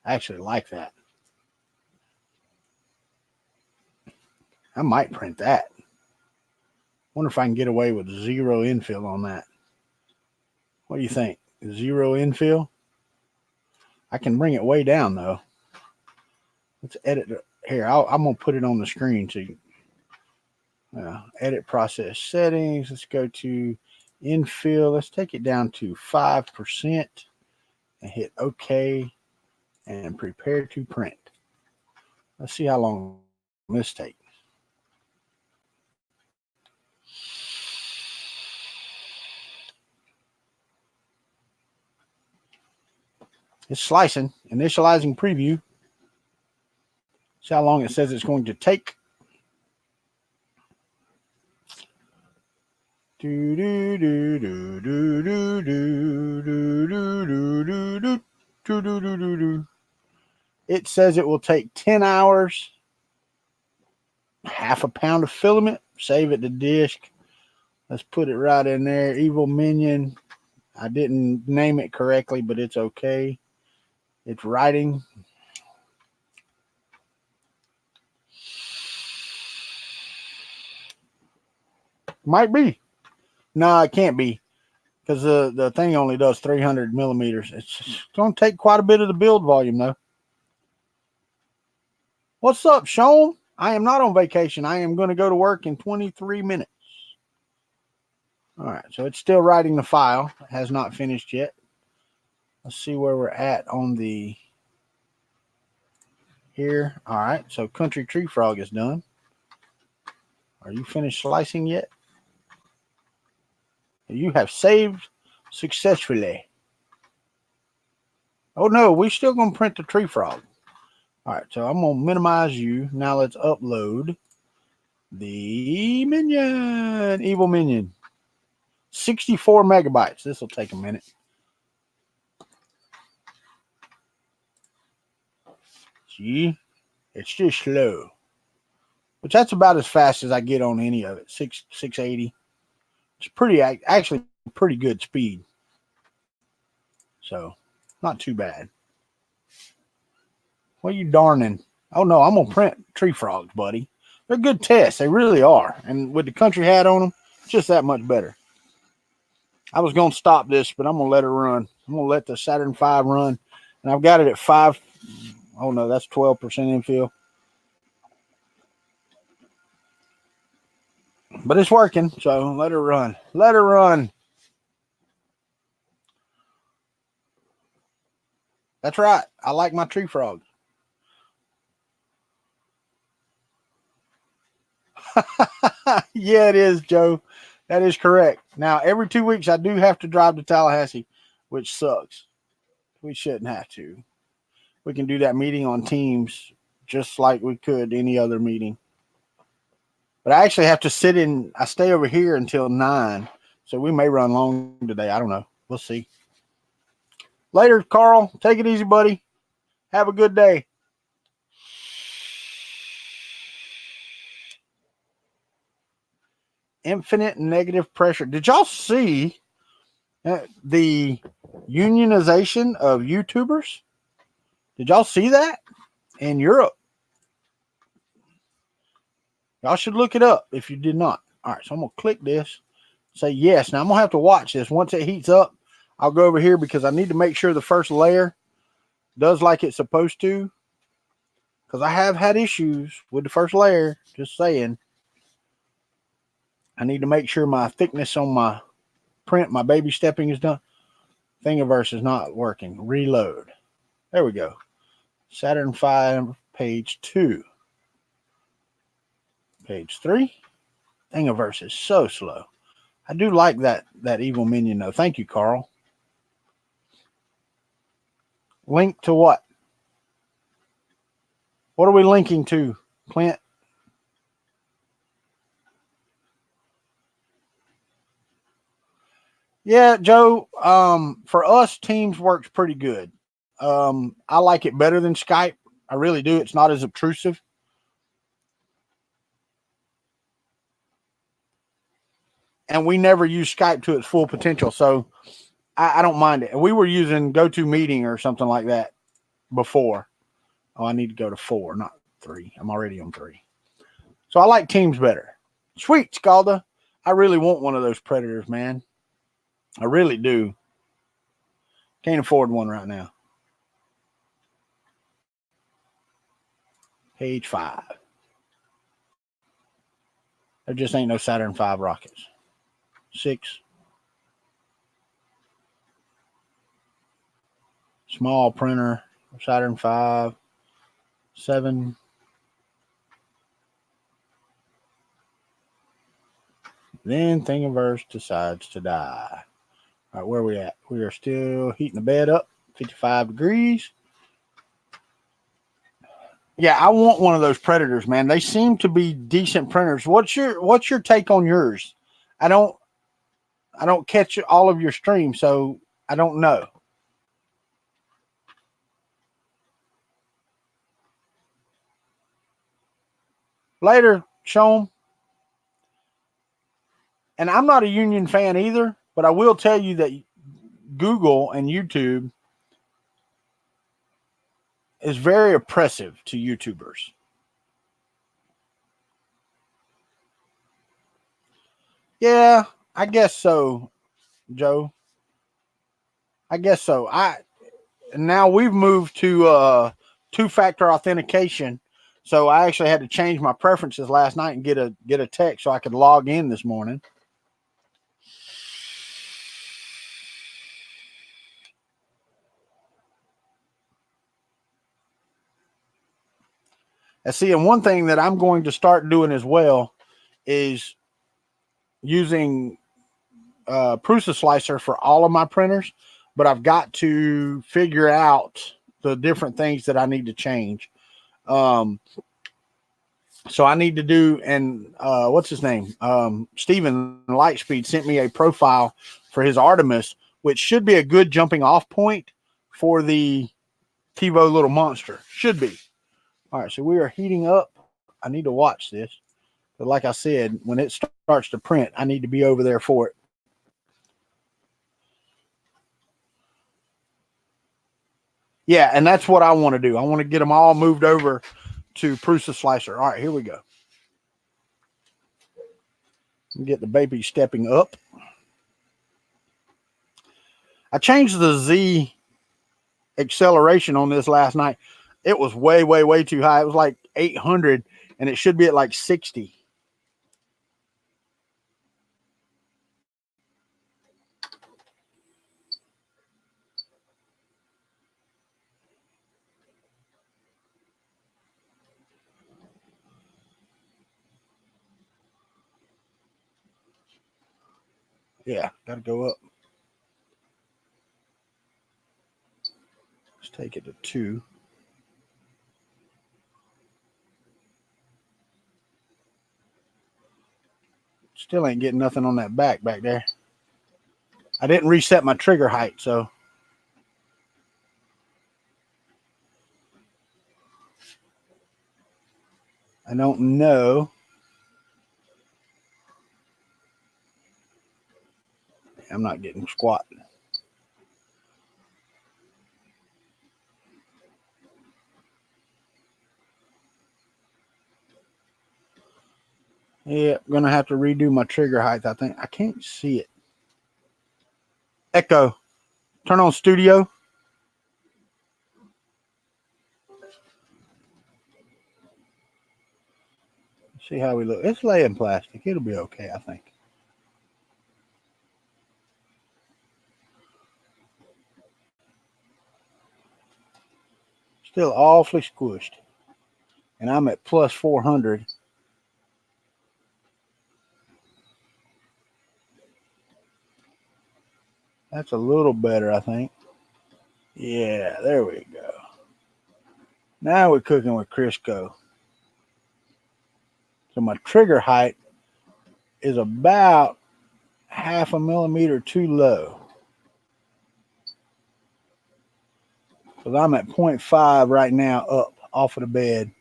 I actually like that. I might print that. Wonder if I can get away with 0 infill on that. What do you think? 0 infill? I can bring it way down though. Let's edit it. Here. I'm gonna put it on the screen so you edit process settings. Let's go to infill. Let's take it down to 5% and hit OK and prepare to print. Let's see how long this takes. It's slicing, initializing preview. See how long it says it's going to take. It says it will take 10 hours, half a pound of filament. Save it to disk. Let's put it right in there. Evil minion. I didn't name it correctly, but it's okay. It's writing. Might be. No, it can't be. Because the thing only does 300 millimeters. It's going to take quite a bit of the build volume, though. What's up, Sean? I am not on vacation. I am going to go to work in 23 minutes. All right, so it's still writing the file. It has not finished yet. Let's see where we're at on the... Here. All right, so Kuntry Tree Frog is done. Are you finished slicing yet? You have saved successfully. Oh no, we're still going to print the tree frog. All right, so I'm going to minimize you. Now let's upload the minion, evil minion. 64 megabytes. This will take a minute. See, it's just slow. Which that's about as fast as I get on any of it. 680. It's pretty, actually pretty good speed. So, not too bad. What are you darning? Oh no, I'm gonna print tree frogs, buddy. They're good tests. They really are. And with the country hat on them, it's just that much better. I was gonna stop this, but I'm gonna let it run. I'm gonna let the Saturn V run. And I've got it at 5. Oh no, that's 12% infill. But it's working, so let her run. Let her run. That's right. I like my tree frogs. Yeah, it is, Joe. That is correct. Now, every 2 weeks, I do have to drive to Tallahassee, which sucks. We shouldn't have to. We can do that meeting on Teams just like we could any other meeting. But I actually have to sit in. I stay over here until 9, so we may run long today. I don't know. We'll see. Later, Carl. Take it easy, buddy. Have a good day. Infinite negative pressure. Did y'all see the unionization of YouTubers? Did y'all see that in Europe? Y'all should look it up if you did not. All right, so I'm going to click this. Say yes. Now, I'm going to have to watch this. Once it heats up, I'll go over here because I need to make sure the first layer does like it's supposed to. Because I have had issues with the first layer. Just saying. I need to make sure my thickness on my print, my baby stepping is done. Thingiverse is not working. Reload. There we go. Saturn V, page 2. Page 3. Thingiverse is so slow. I do like that evil minion, though. Thank you, Carl. Link to what? What are we linking to, Clint? Yeah, Joe. For us, Teams works pretty good. I like it better than Skype. I really do. It's not as obtrusive. And we never use Skype to its full potential, so I don't mind it. We were using GoToMeeting or something like that before. Oh, I need to go to 4, not 3. I'm already on 3. So I like Teams better. Sweet, Scalda. I really want one of those Predators, man. I really do. Can't afford one right now. Page 5. There just ain't no Saturn V rockets. 6. Small printer. Saturn V. 7. Then Thingiverse decides to die. All right, where are we at? We are still heating the bed up. 55 degrees. Yeah, I want one of those Predators, man. They seem to be decent printers. What's your take on yours? I don't catch all of your streams, so I don't know. Later, Sean. And I'm not a Union fan either, but I will tell you that Google and YouTube is very oppressive to YouTubers. Yeah, I guess so, Joe. I guess so. Now we've moved to two-factor authentication. So I actually had to change my preferences last night and get a text so I could log in this morning. And see, and one thing that I'm going to start doing as well is using Prusa Slicer for all of my printers, but I've got to figure out the different things that I need to change. So I need to do, and what's his name? Steven Lightspeed sent me a profile for his Artemis, which should be a good jumping off point for the TiVo little monster. Should be. All right, so we are heating up. I need to watch this. But like I said, when it starts to print, I need to be over there for it. Yeah, and that's what I want to do. I want to get them all moved over to Prusa Slicer. All right, here we go. Get the baby stepping up. I changed the Z acceleration on this last night. It was way, way, way too high. It was like 800, and it should be at like 60. Yeah, got to go up. Let's take it to 2. Still ain't getting nothing on that back there. I didn't reset my trigger height, so. I don't know. I'm not getting squat. Yeah, I'm going to have to redo my trigger height, I think. I can't see it. Echo. Turn on studio. See how we look. It's laying plastic. It'll be okay, I think. Still awfully squished. And I'm at plus 400. That's a little better, I think. Yeah, there we go. Now we're cooking with Crisco. So my trigger height is about half a millimeter too low. Because I'm at 0.5 right now up off of the bed.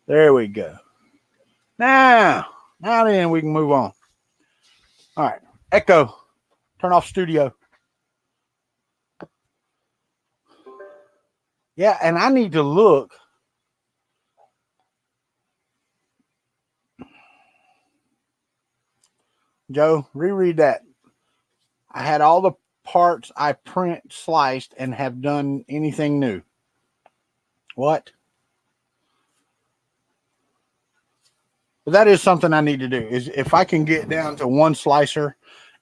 There we go. Now then we can move on. All right. Echo. Turn off studio. Yeah, and I need to look. Joe, reread that. I had all the parts I print sliced and have done anything new. What? But that is something I need to do. Is if I can get down to one slicer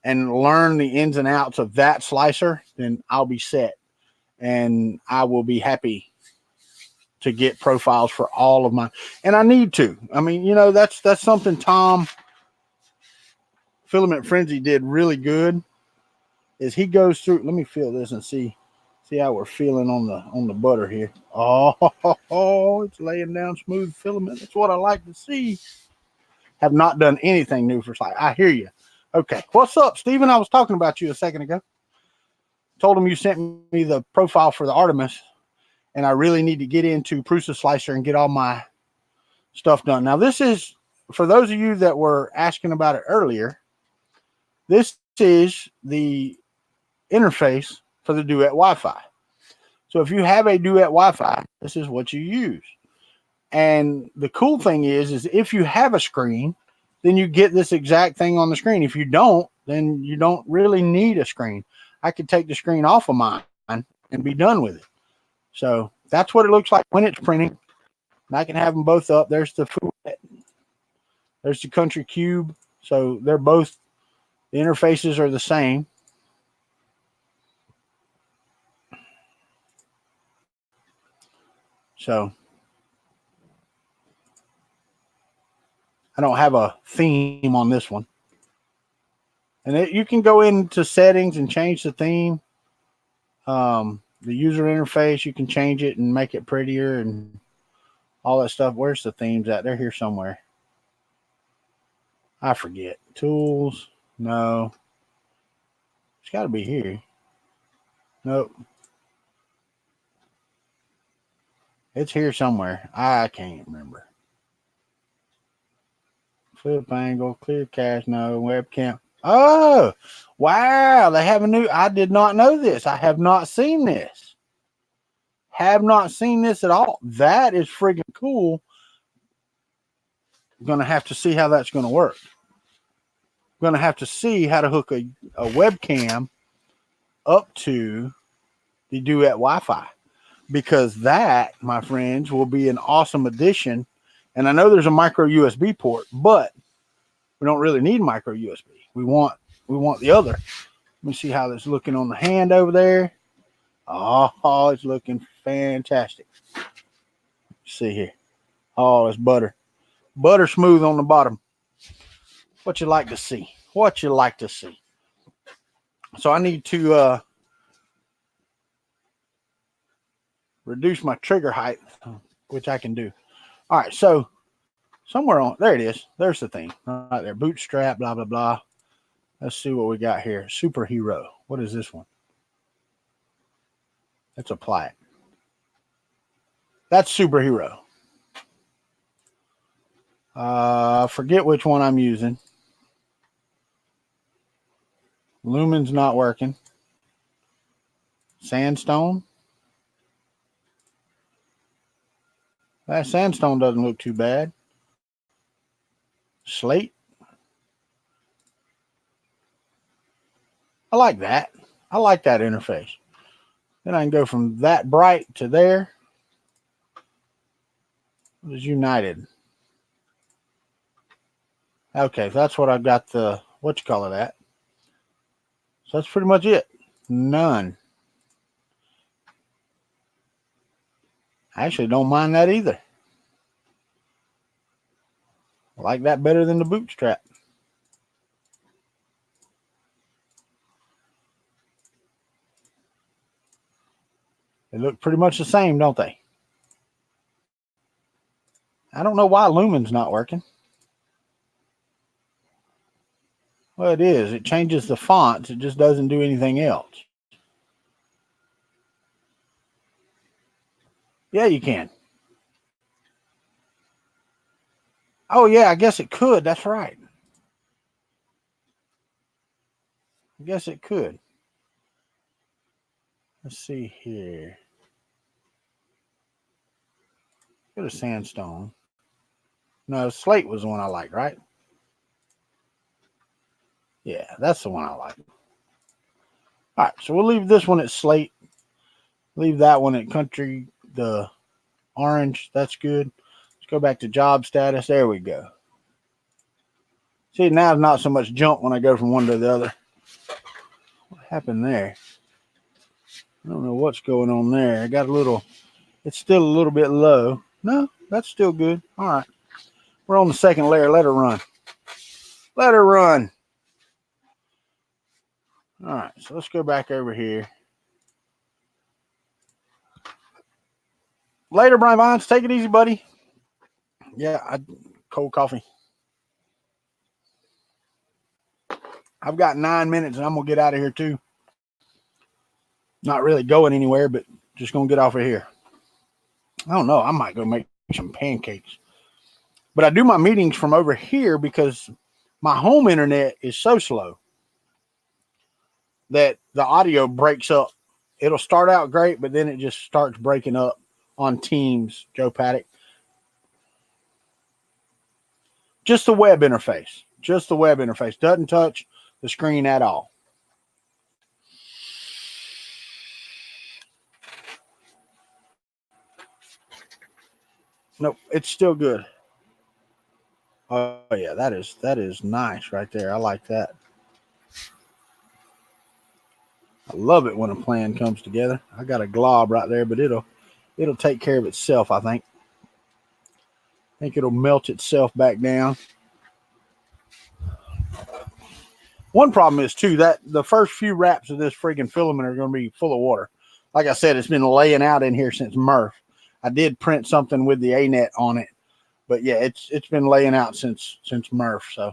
and learn the ins and outs of that slicer, then I'll be set. And I will be happy to get profiles for all of my, and I need to. I mean, you know, that's something Tom Filament Frenzy did really good. Is he goes through, let me feel this and see how we're feeling on the butter here. Oh, it's laying down smooth filament. That's what I like to see. Have not done anything new for slide. I hear you. Okay. What's up, Steven? I was talking about you a second ago. Told him you sent me the profile for the Artemis, and I really need to get into Prusa Slicer and get all my stuff done. Now, this is, for those of you that were asking about it earlier, this is the interface for the Duet Wi-Fi. So if you have a Duet Wi-Fi, this is what you use. And the cool thing is if you have a screen, then you get this exact thing on the screen. If you don't, then you don't really need a screen. I could take the screen off of mine and be done with it. So that's what it looks like when it's printing. And I can have them both up. There's the there's the Kuntry Cube. So they're both, the interfaces are the same. So I don't have a theme on this one. And you can go into settings and change the theme. The user interface, you can change it and make it prettier and all that stuff. Where's the themes at? They're here somewhere. I forget. Tools. No. It's got to be here. Nope. It's here somewhere. I can't remember. Flip angle, clear cache, no. Webcam. Oh, wow. They have a new, I did not know this. I have not seen this. Have not seen this at all. That is friggin' cool. I'm going to have to see how that's going to work. I'm going to have to see how to hook a webcam up to the Duet Wi-Fi, because that, my friends, will be an awesome addition. And I know there's a micro USB port, but we don't really need micro USB. We want the other. Let me see how that's looking on the hand over there. Oh, it's looking fantastic. Let's see here. Oh, it's butter. Butter smooth on the bottom. What you like to see. What you like to see. So I need to reduce my trigger height, which I can do. All right, so somewhere on, there it is. There's the thing right there. Bootstrap, blah, blah, blah. Let's see what we got here. Superhero. What is this one? Let's apply it. That's Superhero. Forget which one I'm using. Lumen's not working. Sandstone. That sandstone doesn't look too bad. Slate. I like that. I like that interface. Then I can go from that bright to there. What is United? Okay, that's what I've got the, what you call it at. So that's pretty much it. None. I actually don't mind that either. I like that better than the bootstrap. They look pretty much the same, don't they? I don't know why Lumen's not working. Well, it is. It changes the fonts. It just doesn't do anything else. Yeah, you can. Oh, yeah, I guess it could. That's right. I guess it could. Let's see here. Go to sandstone. No, slate was the one I like, right? Yeah, that's the one I like. All right, so we'll leave this one at slate. Leave that one at country, the orange. That's good. Let's go back to job status. There we go. See, now it's not so much jump when I go from one to the other. What happened there? I don't know what's going on there. I got a little, it's still a little bit low. No, that's still good. All right. We're on the second layer. Let her run. Let her run. All right, so let's go back over here. Later, Brian Vines. Take it easy, buddy. Yeah, cold coffee. I've got 9 minutes and I'm going to get out of here too. Not really going anywhere, but just going to get off of here. I don't know. I might go make some pancakes. But I do my meetings from over here because my home internet is so slow that the audio breaks up. It'll start out great, but then it just starts breaking up on Teams, Joe Paddock. Just the web interface. Just the web interface. Doesn't touch the screen at all. Nope, it's still good. Oh yeah, that is nice right there. I like that. I love it when a plan comes together. I got a glob right there, but it'll take care of itself, I think. I think it'll melt itself back down. One problem is too that the first few wraps of this friggin' filament are going to be full of water. Like I said, it's been laying out in here since Murph. I did print something with the A-net on it, but yeah, it's been laying out since Murph. So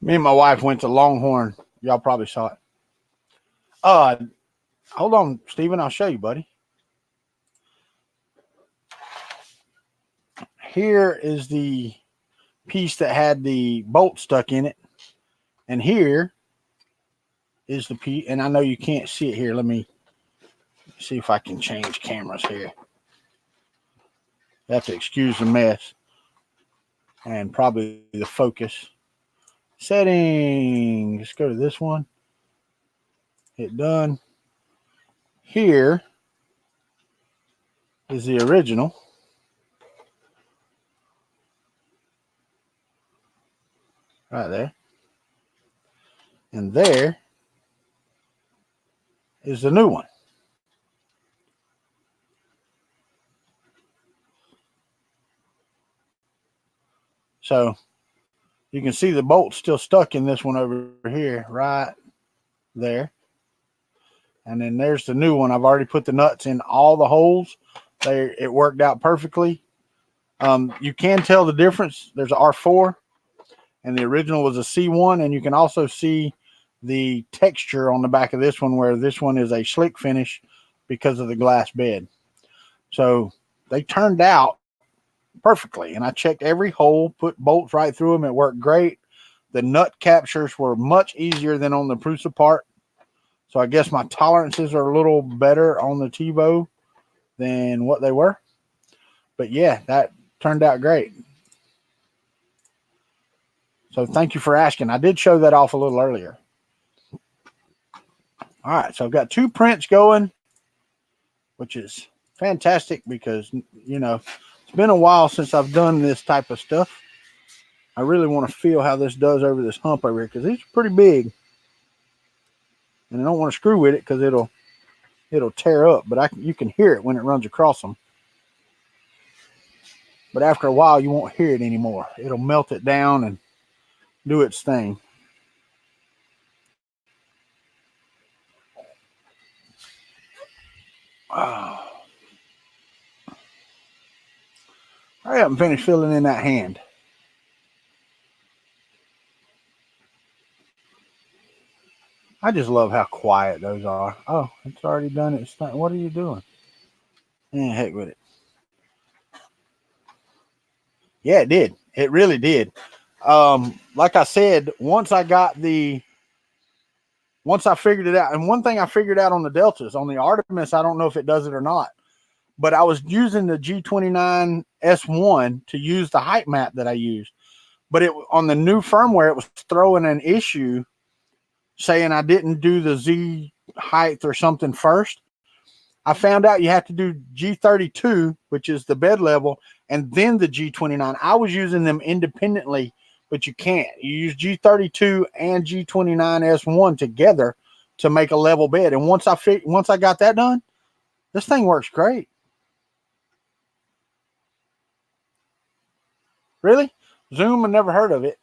me and my wife went to Longhorn. Y'all probably saw it. Hold on, Steven. I'll show you, buddy. Here is the piece that had the bolt stuck in it. And here is the piece. And I know you can't see it here. Let me see if I can change cameras here. You have to excuse the mess. And probably the focus. Settings. Let's go to this one. Hit done. Here is the original. Right there. And there is the new one. So you can see the bolt still stuck in this one over here, right there. And then there's the new one. I've already put the nuts in all the holes. It worked out perfectly. You can tell the difference. There's an R4 and the original was a C1. And you can also see the texture on the back of this one, where this one is a slick finish because of the glass bed. So they turned out perfectly. And I checked every hole, put bolts right through them. It worked great. The nut captures were much easier than on the Prusa part. So I guess my tolerances are a little better on the TiVo than what they were. But yeah, that turned out great. So thank you for asking. I did show that off a little earlier. All right, so I've got 2 prints going, which is fantastic because, you know, it's been a while since I've done this type of stuff. I really want to feel how this does over this hump over here because it's pretty big. and I don't want to screw with it because it'll tear up. But you can hear it when it runs across them. But after a while, you won't hear it anymore. It'll melt it down and do its thing. Oh. Hurry up and finish filling in that hand. I just love how quiet those are. Oh, it's already done its thing. What are you doing? Heck with it. Yeah, it did. It really did. Like I said, once I figured it out, and one thing I figured out on the Deltas, on the Artemis, I don't know if it does it or not, but I was using the G29 S1 to use the height map that I used. But on the new firmware, it was throwing an issue saying I didn't do the Z height or something first. I found out you have to do G32, which is the bed level, and then the G29. I was using them independently, but you can't. You use G32 and G29 S1 together to make a level bed. And once I got that done, this thing works great. Really? Zoom, I never heard of it.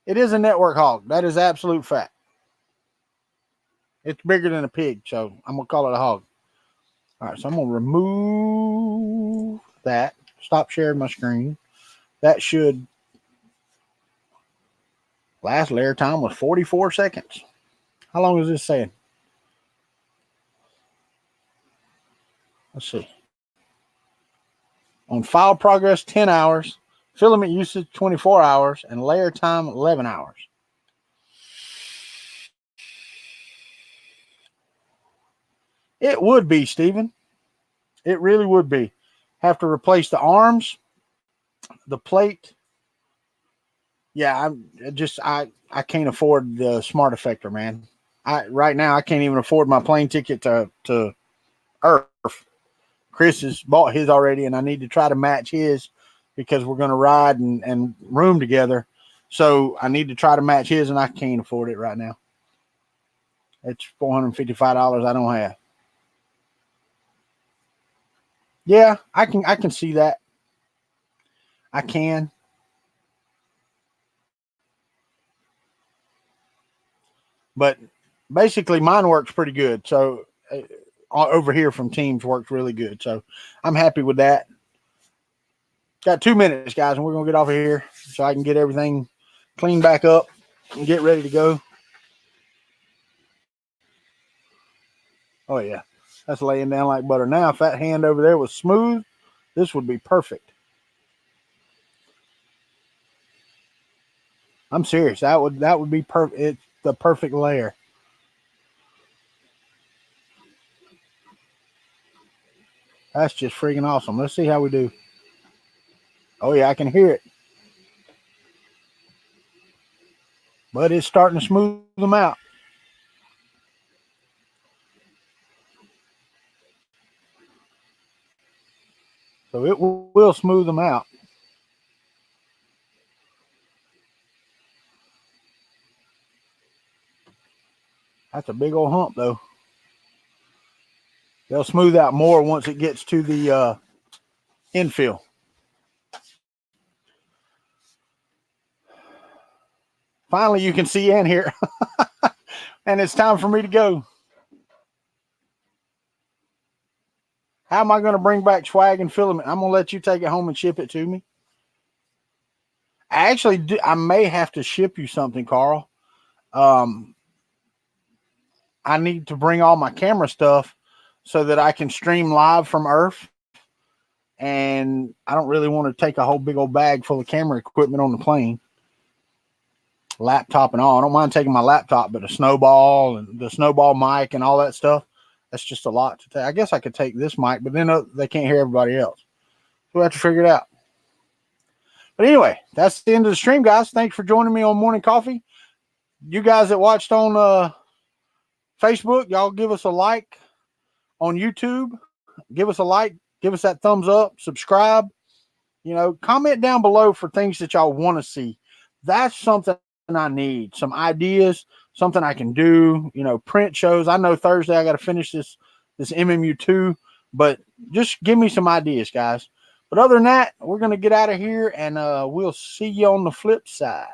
It is a network hog. That is absolute fact. It's bigger than a pig, so I'm going to call it a hog. All right, so I'm going to remove that. Stop sharing my screen. That should last layer time was 44 seconds. How long is this saying? Let's see. On file progress, 10 hours. Filament usage, 24 hours. And layer time, 11 hours. It would be, Stephen. It really would be. Have to replace the arms, the plate. Yeah, I can't afford the smart effector, man. Right now I can't even afford my plane ticket to Earth. Chris has bought his already, and I need to try to match his because we're going to ride and room together. So I need to try to match his, and I can't afford it right now. It's $455 I don't have. Yeah, I can see that. I can. But basically mine works pretty good. So over here from Teams works really good. So I'm happy with that. Got 2 minutes, guys, and we're going to get off of here so I can get everything cleaned back up and get ready to go. Oh, yeah. That's laying down like butter. Now, if that hand over there was smooth, this would be perfect. I'm serious. That would be perfect. It's the perfect layer. That's just freaking awesome. Let's see how we do. Oh, yeah, I can hear it. But it's starting to smooth them out. So it will smooth them out. That's a big old hump, though. They'll smooth out more once it gets to the infill. Finally, you can see in here. And it's time for me to go. How am I going to bring back swag and filament? I'm going to let you take it home and ship it to me. I may have to ship you something, Carl. I need to bring all my camera stuff so that I can stream live from Earth. And I don't really want to take a whole big old bag full of camera equipment on the plane. Laptop and all. I don't mind taking my laptop, but a snowball and the snowball mic and all that stuff, that's just a lot to take. I guess I could take this mic, but then they can't hear everybody else. So we have to figure it out. But anyway, that's the end of the stream, guys. Thanks for joining me on Morning Coffee. You guys that watched on Facebook, y'all give us a like. On YouTube, give us a like. Give us that thumbs up. Subscribe. Comment down below for things that y'all want to see. That's something I need, some ideas, something I can do, you know, print shows. I know Thursday I got to finish this MMU2, but just give me some ideas, guys. But other than that, we're going to get out of here, and we'll see you on the flip side.